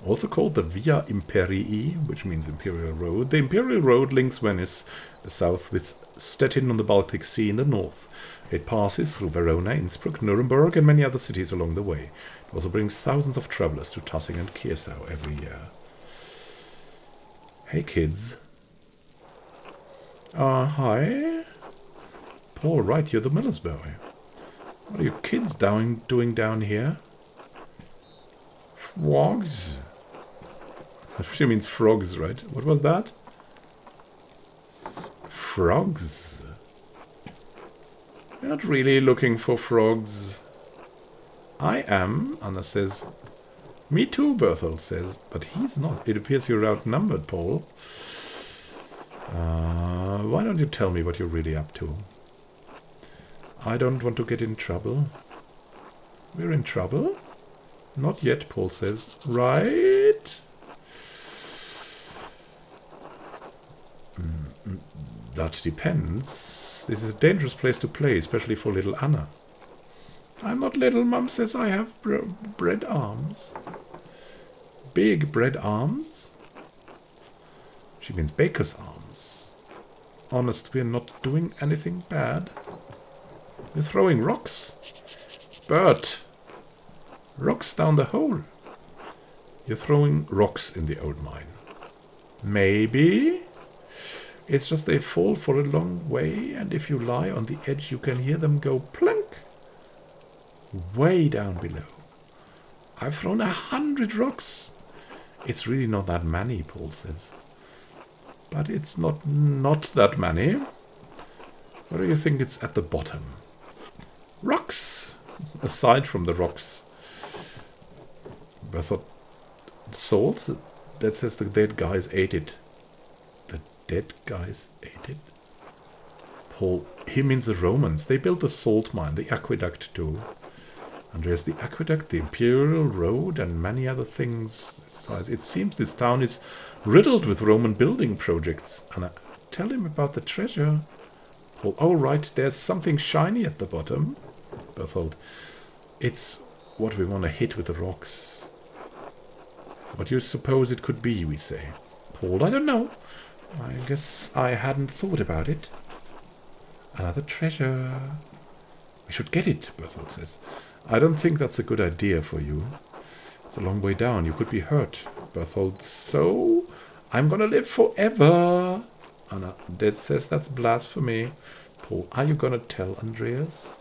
Also called the Via Imperii, which means Imperial Road. The Imperial Road links Venice, the south, with Stettin on the Baltic Sea in the north. It passes through Verona, Innsbruck, Nuremberg, and many other cities along the way. It also brings thousands of travelers to Tassing and Kiersau every year. Hey, kids. Hi. Paul, right, you're the miller's boy. What are you kids doing down here? Frogs? She means frogs, right? What was that? Frogs. We're not really looking for frogs. I am, Anna says. Me too, Berthold says. But he's not. It appears you're outnumbered, Paul. Why don't you tell me what you're really up to? I don't want to get in trouble. We're in trouble? Not yet, Paul says. Right? That depends. This is a dangerous place to play, especially for little Anna. I'm not little, Mum says. I have bread arms. Big bread arms? She means baker's arms. Honest, we're not doing anything bad. We're throwing rocks. Bert! Rocks down the hole. You're throwing rocks in the old mine. Maybe. It's just they fall for a long way, and if you lie on the edge, you can hear them go plunk. Way down below. I've thrown 100 rocks. It's really not that many, Paul says. But it's not that many. What do you think it's at the bottom? Rocks. Aside from the rocks. I thought salt? That says the dead guys ate it. The dead guys ate it? Paul, he means the Romans. They built the salt mine, the aqueduct too. Andreas, the aqueduct, the imperial road, and many other things. It seems this town is riddled with Roman building projects. And tell him about the treasure. Paul, oh right, there's something shiny at the bottom. Berthold, it's what we want to hit with the rocks. What do you suppose it could be, we say. Paul, I don't know. I guess I hadn't thought about it. Another treasure. We should get it, Berthold says. I don't think that's a good idea for you. It's a long way down. You could be hurt. Berthold, so I'm gonna live forever. Anna, Dad says that's blasphemy. Paul, are you gonna tell Andreas?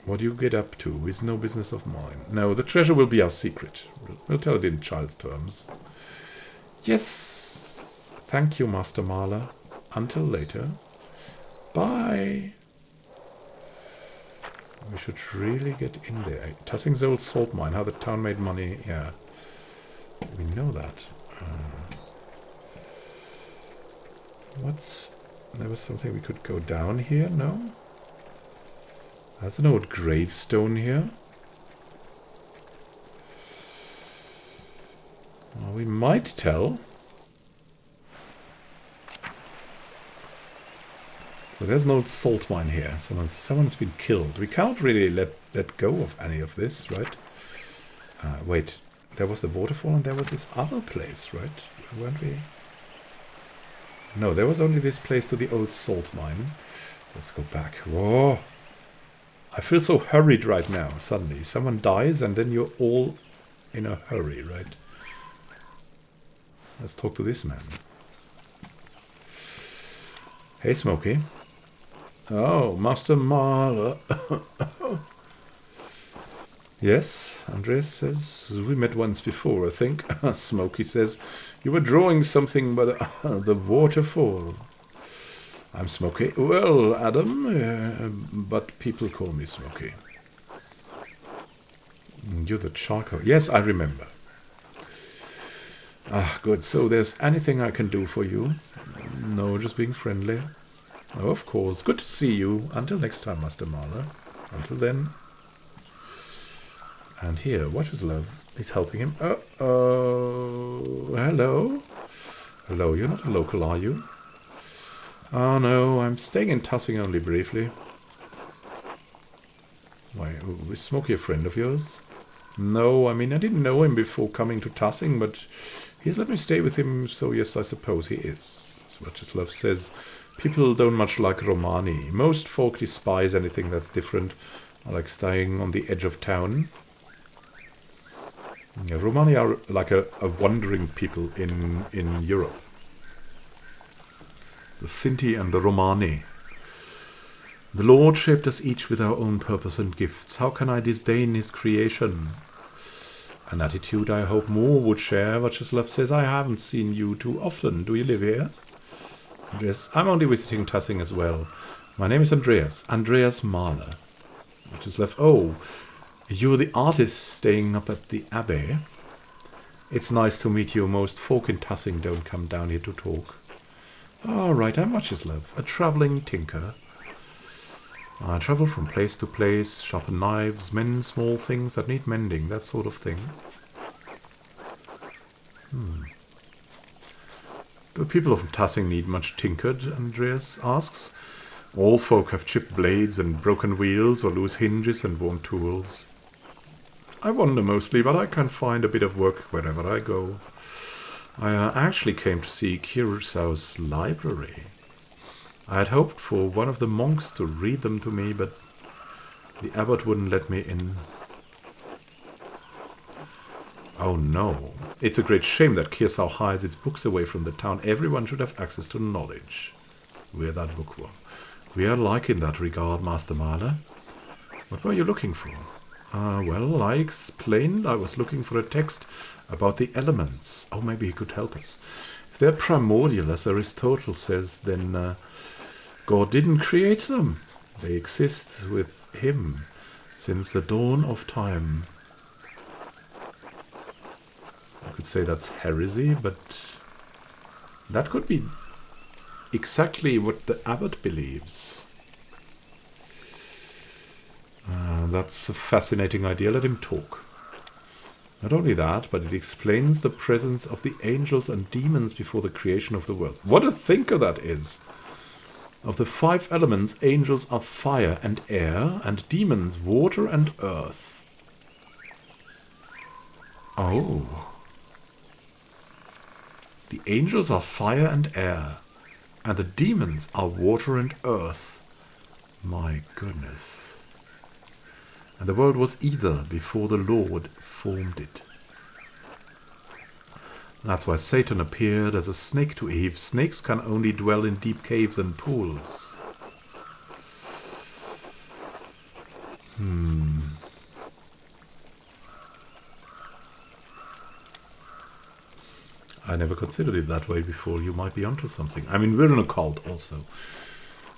What do you get up to? It's no business of mine. No, the treasure will be our secret. We'll tell it in child's terms. Yes. Thank you, Master Marler. Until later. Bye. We should really get in there. Tassing's old salt mine, how the town made money. Yeah. We know that. There was something we could go down here, no? There's an old gravestone here. Well, we might tell. So there's an old salt mine here. Someone's been killed. We cannot really let go of any of this, right? Wait, there was the waterfall and there was this other place, right? Weren't we? No, there was only this place to the old salt mine. Let's go back. Whoa! I feel so hurried right now, suddenly. Someone dies and then you're all in a hurry, right? Let's talk to this man. Hey, Smokey. Oh, Master Marler. Yes, Andreas says. We met once before, I think. Smokey says. You were drawing something by the waterfall. I'm Smokey. Well, Adam, but people call me Smokey. You're the charcoal. Yes, I remember. Ah, good. So there's anything I can do for you? No, just being friendly. Oh, of course. Good to see you. Until next time, Master Marler. Until then. And here, what is love? He's helping him. Uh-oh. Hello? Hello, you're not a local, are you? Oh no, I'm staying in Tassing only briefly. Why, is Smokey a friend of yours? No, I mean, I didn't know him before coming to Tassing, but he's let me stay with him, so yes, I suppose he is. Svatoslav says, people don't much like Romani. Most folk despise anything that's different. I like staying on the edge of town. Yeah, Romani are like a wandering people in Europe. The Sinti and the Romani. The Lord shaped us each with our own purpose and gifts. How can I disdain his creation? An attitude I hope more would share. Vacheslav says, I haven't seen you too often. Do you live here? Andreas, I'm only visiting Tassing as well. My name is Andreas. Andreas Mahler. Which is left. Oh, you're the artist staying up at the Abbey. It's nice to meet you. Most folk in Tassing don't come down here to talk. All right, how much is love? A travelling tinker. I travel from place to place, sharpen knives, mend small things that need mending, that sort of thing. Do people of Tassing need much tinkered? Andreas asks. All folk have chipped blades and broken wheels or loose hinges and worn tools. I wander mostly, but I can find a bit of work wherever I go. I actually came to see Kurosawa's library. I had hoped for one of the monks to read them to me, but the abbot wouldn't let me in. Oh no. It's a great shame that Kurosawa hides its books away from the town. Everyone should have access to knowledge. We're that bookworm. We are alike in that regard, Master Mahler. What were you looking for? Well, I explained I was looking for a text about the elements. Oh, maybe he could help us. If they're primordial, as Aristotle says, then God didn't create them. They exist with him since the dawn of time. I could say that's heresy, but that could be exactly what the abbot believes. That's a fascinating idea. Let him talk. Not only that, but it explains the presence of the angels and demons before the creation of the world. What a thinker that is! Of the 5 elements, angels are fire and air, and demons water and earth. Oh. The angels are fire and air, and the demons are water and earth. My goodness. And the world was ether before the Lord formed it. That's why Satan appeared as a snake to Eve. Snakes can only dwell in deep caves and pools. I never considered it that way before. You might be onto something. I mean, we're in a cult also.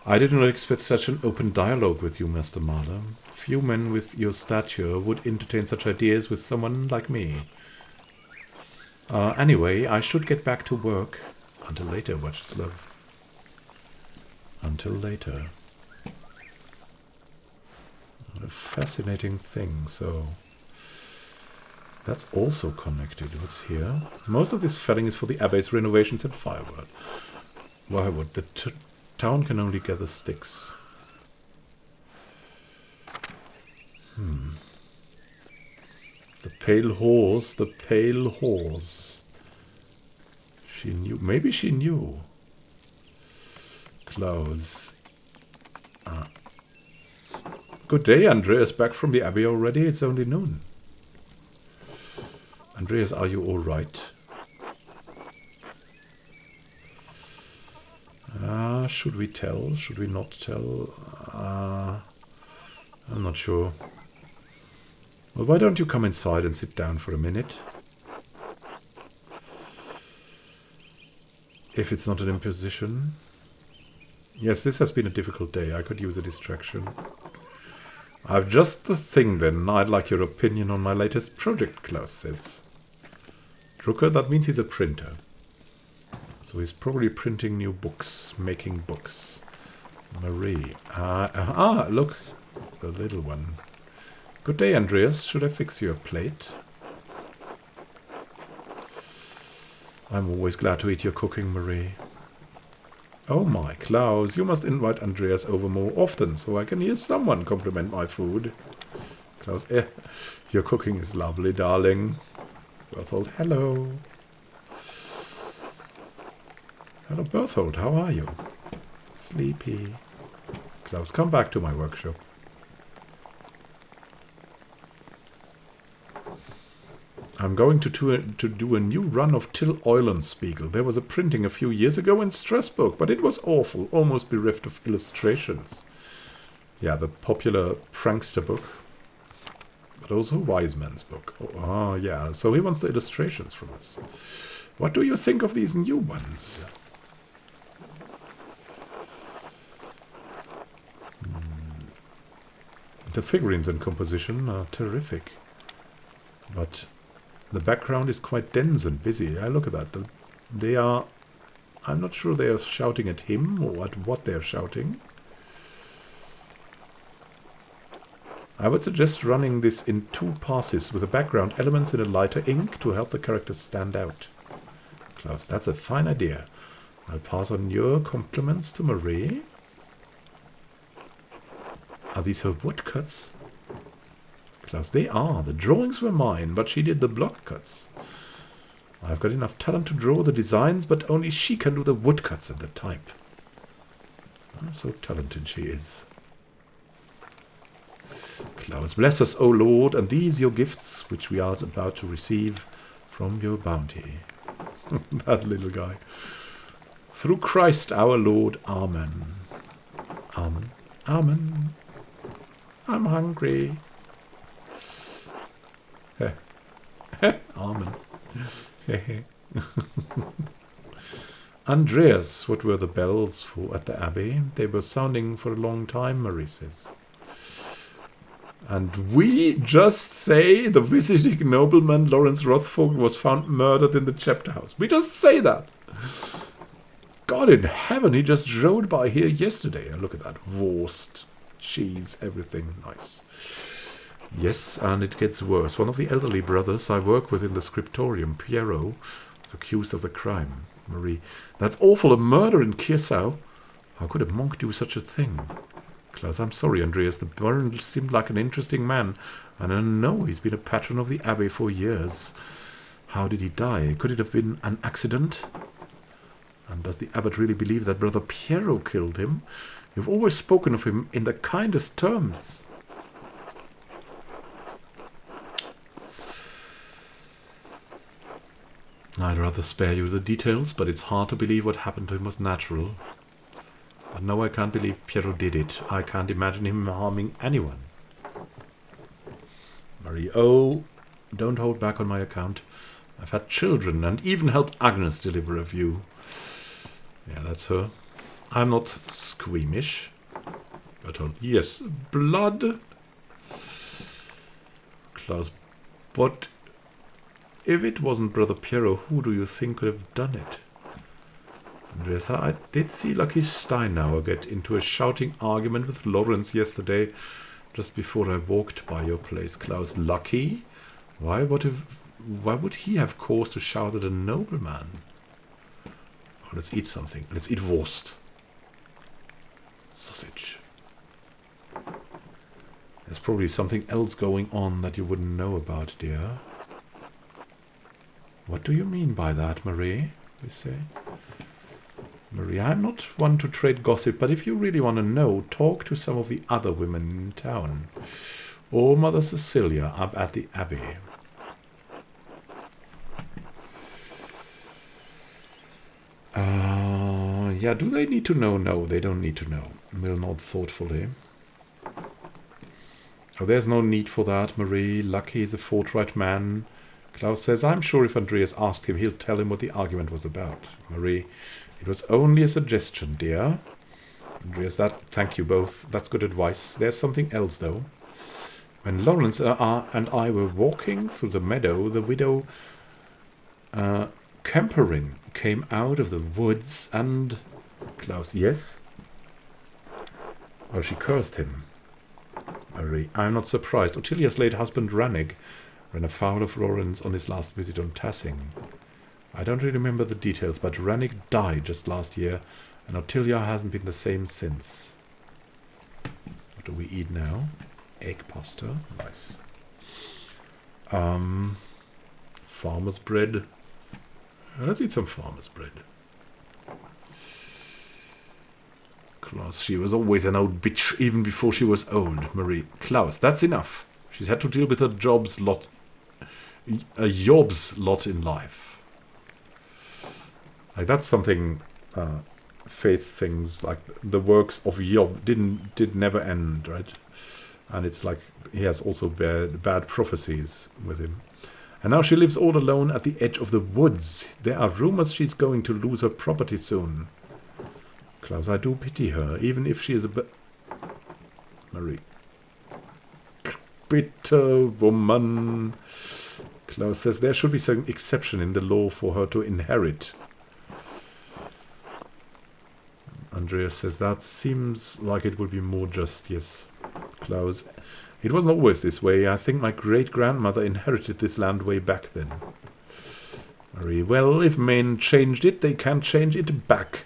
I didn't expect such an open dialogue with you, Master Mahler. Few men with your stature would entertain such ideas with someone like me. Anyway, I should get back to work. Until later, Watch's love. Until later. What a fascinating thing. So, that's also connected. What's here? Most of this felling is for the Abbey's renovations and firewood. The town can only gather sticks. The pale horse, the pale horse. She knew. Maybe she knew. Close. Good day, Andreas. Back from the Abbey already? It's only noon. Andreas, are you all right? Should we tell? Should we not tell? I'm not sure. Well, why don't you come inside and sit down for a minute? If it's not an imposition. Yes, this has been a difficult day. I could use a distraction. I've just the thing then. I'd like your opinion on my latest project, Klaus says. Drucker, that means he's a printer. So he's probably printing new books, making books. Marie. Look, the little one. Good day, Andreas. Should I fix you a plate? I'm always glad to eat your cooking, Marie. Oh my, Klaus, you must invite Andreas over more often so I can hear someone compliment my food. Klaus, your cooking is lovely, darling. Berthold, hello. Hello, Berthold, how are you? Sleepy. Klaus, come back to my workshop. I'm going to do a new run of Till Eulenspiegel. There was a printing a few years ago in Strasbourg, but it was awful, almost bereft of illustrations. Yeah, the popular prankster book, but also Wiseman's book. Oh, yeah, so he wants the illustrations from us. What do you think of these new ones? The figurines and composition are terrific. But the background is quite dense and busy. I look at that. They are... I'm not sure they are shouting at him or at what they're shouting. I would suggest running this in 2 passes with the background elements in a lighter ink to help the characters stand out. Klaus, that's a fine idea. I'll pass on your compliments to Marie. Are these her woodcuts? Klaus, they are. The drawings were mine, but she did the block cuts. I've got enough talent to draw the designs, but only she can do the woodcuts and the type. So talented she is. Klaus, bless us, O Lord, and these your gifts, which we are about to receive from your bounty. That little guy. Through Christ our Lord, Amen. Amen. Amen. I'm hungry. Amen. Andreas, what were the bells for at the Abbey? They were sounding for a long time, Marie says. And we just say the visiting nobleman Lawrence Rothfold was found murdered in the chapter house. We just say that. God in heaven, he just rode by here yesterday. And look at that. Wurst, cheese, everything nice. Yes, and it gets worse. One of the elderly brothers I work with in the scriptorium, Piero, is accused of the crime. Marie, that's awful, a murder in Kirsau. How could a monk do such a thing? Klaus, I'm sorry, Andreas. The Baron seemed like an interesting man, and I know he's been a patron of the Abbey for years. How did he die? Could it have been an accident? And does the abbot really believe that Brother Piero killed him? You've always spoken of him in the kindest terms. I'd rather spare you the details, but it's hard to believe what happened to him was natural. But no, I can't believe Piero did it. I can't imagine him harming anyone. Marie, oh, don't hold back on my account. I've had children and even helped Agnes deliver a view. Yeah, that's her. I'm not squeamish. But yes, blood. Klaus, but if it wasn't Brother Piero, who do you think could have done it? Andreas, I did see Lucky Steinauer get into a shouting argument with Lawrence yesterday, just before I walked by your place. Klaus, Lucky? Why would he have cause to shout at a nobleman? Oh, let's eat something. Let's eat Wurst. Sausage. There's probably something else going on that you wouldn't know about, dear. What do you mean by that, Marie? We say. Marie, I'm not one to trade gossip, but if you really want to know, talk to some of the other women in town. Or Mother Cecilia up at the Abbey. Yeah, do they need to know? No, they don't need to know. Mill nods thoughtfully. Oh, there's no need for that, Marie. Lucky is a forthright man. Klaus says, I'm sure if Andreas asked him, he'll tell him what the argument was about. Marie, it was only a suggestion, dear. Andreas, thank you both. That's good advice. There's something else, though. When Lawrence and I were walking through the meadow, the widow Kemperin came out of the woods and... Klaus, yes? Well, she cursed him. Marie, I'm not surprised. Ottilia's late husband, Rannig, ran afoul of Lawrence on his last visit on Tassing. I don't really remember the details, but Rannig died just last year, and Ottilia hasn't been the same since. What do we eat now? Egg pasta. Nice. Farmer's bread. Let's eat some farmer's bread. Klaus, she was always an old bitch, even before she was old. Marie, Klaus, that's enough. She's had to deal with a job's lot in life. Like, that's something faith things like the works of Job did never end, right? And it's like he has also bad prophecies with him. And now she lives all alone at the edge of the woods. There are rumors she's going to lose her property soon. Klaus, I do pity her, even if she is a Marie. bitter woman. Klaus says there should be some exception in the law for her to inherit. Andreas says that seems like it would be more just, yes. Klaus, it wasn't always this way. I think my great-grandmother inherited this land way back then. Very well, if men changed it, they can change it back.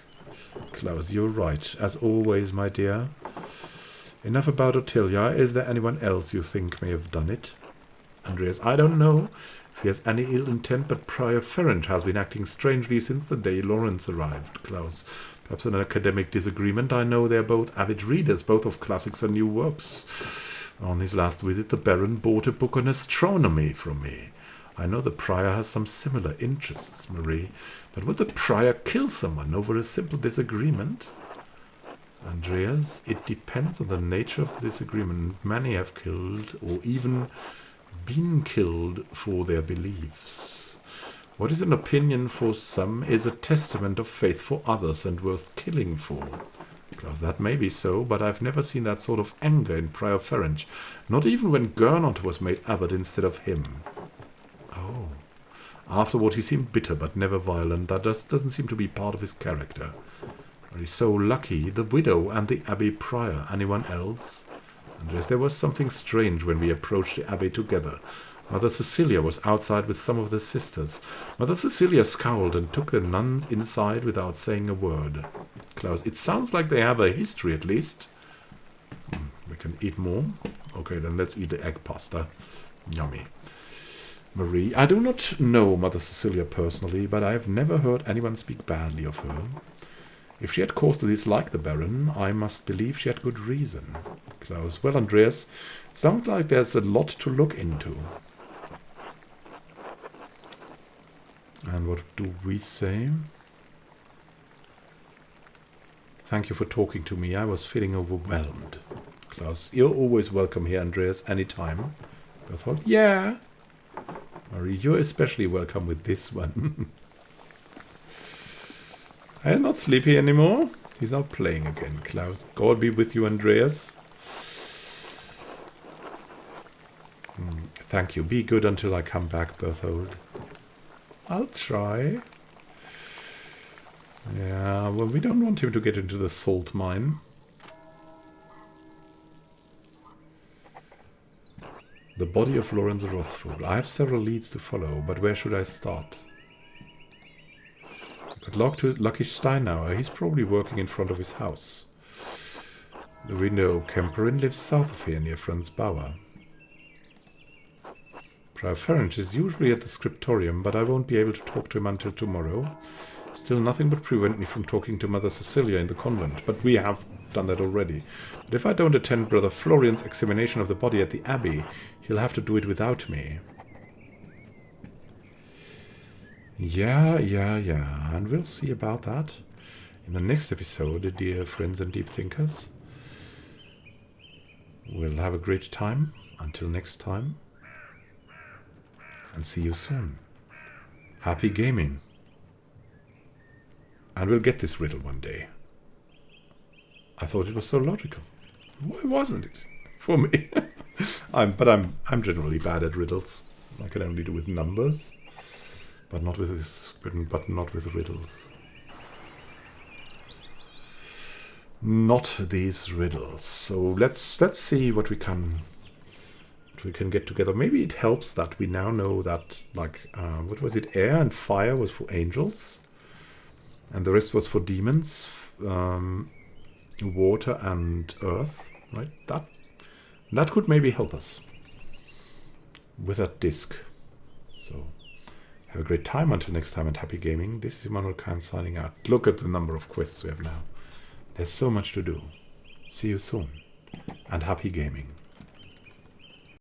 Klaus, you're right, as always, my dear. Enough about Ottilia. Is there anyone else you think may have done it? Andreas, I don't know if he has any ill intent, but Prior Ferenc has been acting strangely since the day Lawrence arrived. Klaus, perhaps an academic disagreement. I know they're both avid readers, both of classics and new works. On his last visit, the Baron bought a book on astronomy from me. I know the Prior has some similar interests, Marie, but would the Prior kill someone over a simple disagreement? Andreas, it depends on the nature of the disagreement. Many have killed, or even been killed, for their beliefs. What is an opinion for some is a testament of faith for others and worth killing for. Because that may be so, but I've never seen that sort of anger in Prior Ferenc, not even when Gernot was made abbot instead of him. Oh. Afterward he seemed bitter but never violent. That doesn't seem to be part of his character. He's so lucky. The widow and the Abbey prior. Anyone else? Andreas, there was something strange when we approached the Abbey together. Mother Cecilia was outside with some of the sisters. Mother Cecilia scowled and took the nuns inside without saying a word. Klaus, it sounds like they have a history at least. We can eat more. Okay, then let's eat the egg pasta. Yummy. Marie, I do not know Mother Cecilia personally, but I have never heard anyone speak badly of her. If she had cause to dislike the Baron, I must believe she had good reason. Klaus, well, Andreas, it sounds like there's a lot to look into. And what do we say? Thank you for talking to me. I was feeling overwhelmed. Klaus, you're always welcome here, Andreas, anytime. Berthold, yeah. Marie, you're especially welcome with this one. I am not sleepy anymore. He's now playing again. Klaus, God be with you, Andreas. Thank you. Be good until I come back, Berthold. I'll try. Yeah, well, we don't want him to get into the salt mine. The body of Lawrence Rothfull. I have several leads to follow, but where should I start? Got Lucky Steinauer. He's probably working in front of his house. The widow Kemperin lives south of here, near Franz Bauer. Prior Ferenc is usually at the scriptorium, but I won't be able to talk to him until tomorrow. Still, nothing would prevent me from talking to Mother Cecilia in the convent, but we have done that already. But if I don't attend Brother Florian's examination of the body at the Abbey, he'll have to do it without me. Yeah, and we'll see about that in the next episode, dear friends and deep thinkers. We'll have a great time. Until next time. And see you soon. Happy gaming. And we'll get this riddle one day. I thought it was so logical. Why wasn't it? For me. I'm generally bad at riddles. I can only do with numbers. But not with this, but not with riddles. Not these riddles. So let's see what we can get together. Maybe it helps that we now know that, like, what was it? Air and fire was for angels, and the rest was for demons. Water and earth, right? That could maybe help us with that disc. So. Have a great time until next time and happy gaming. This is Immanuel Khan signing out. Look at the number of quests we have now. There's so much to do. See you soon and happy gaming.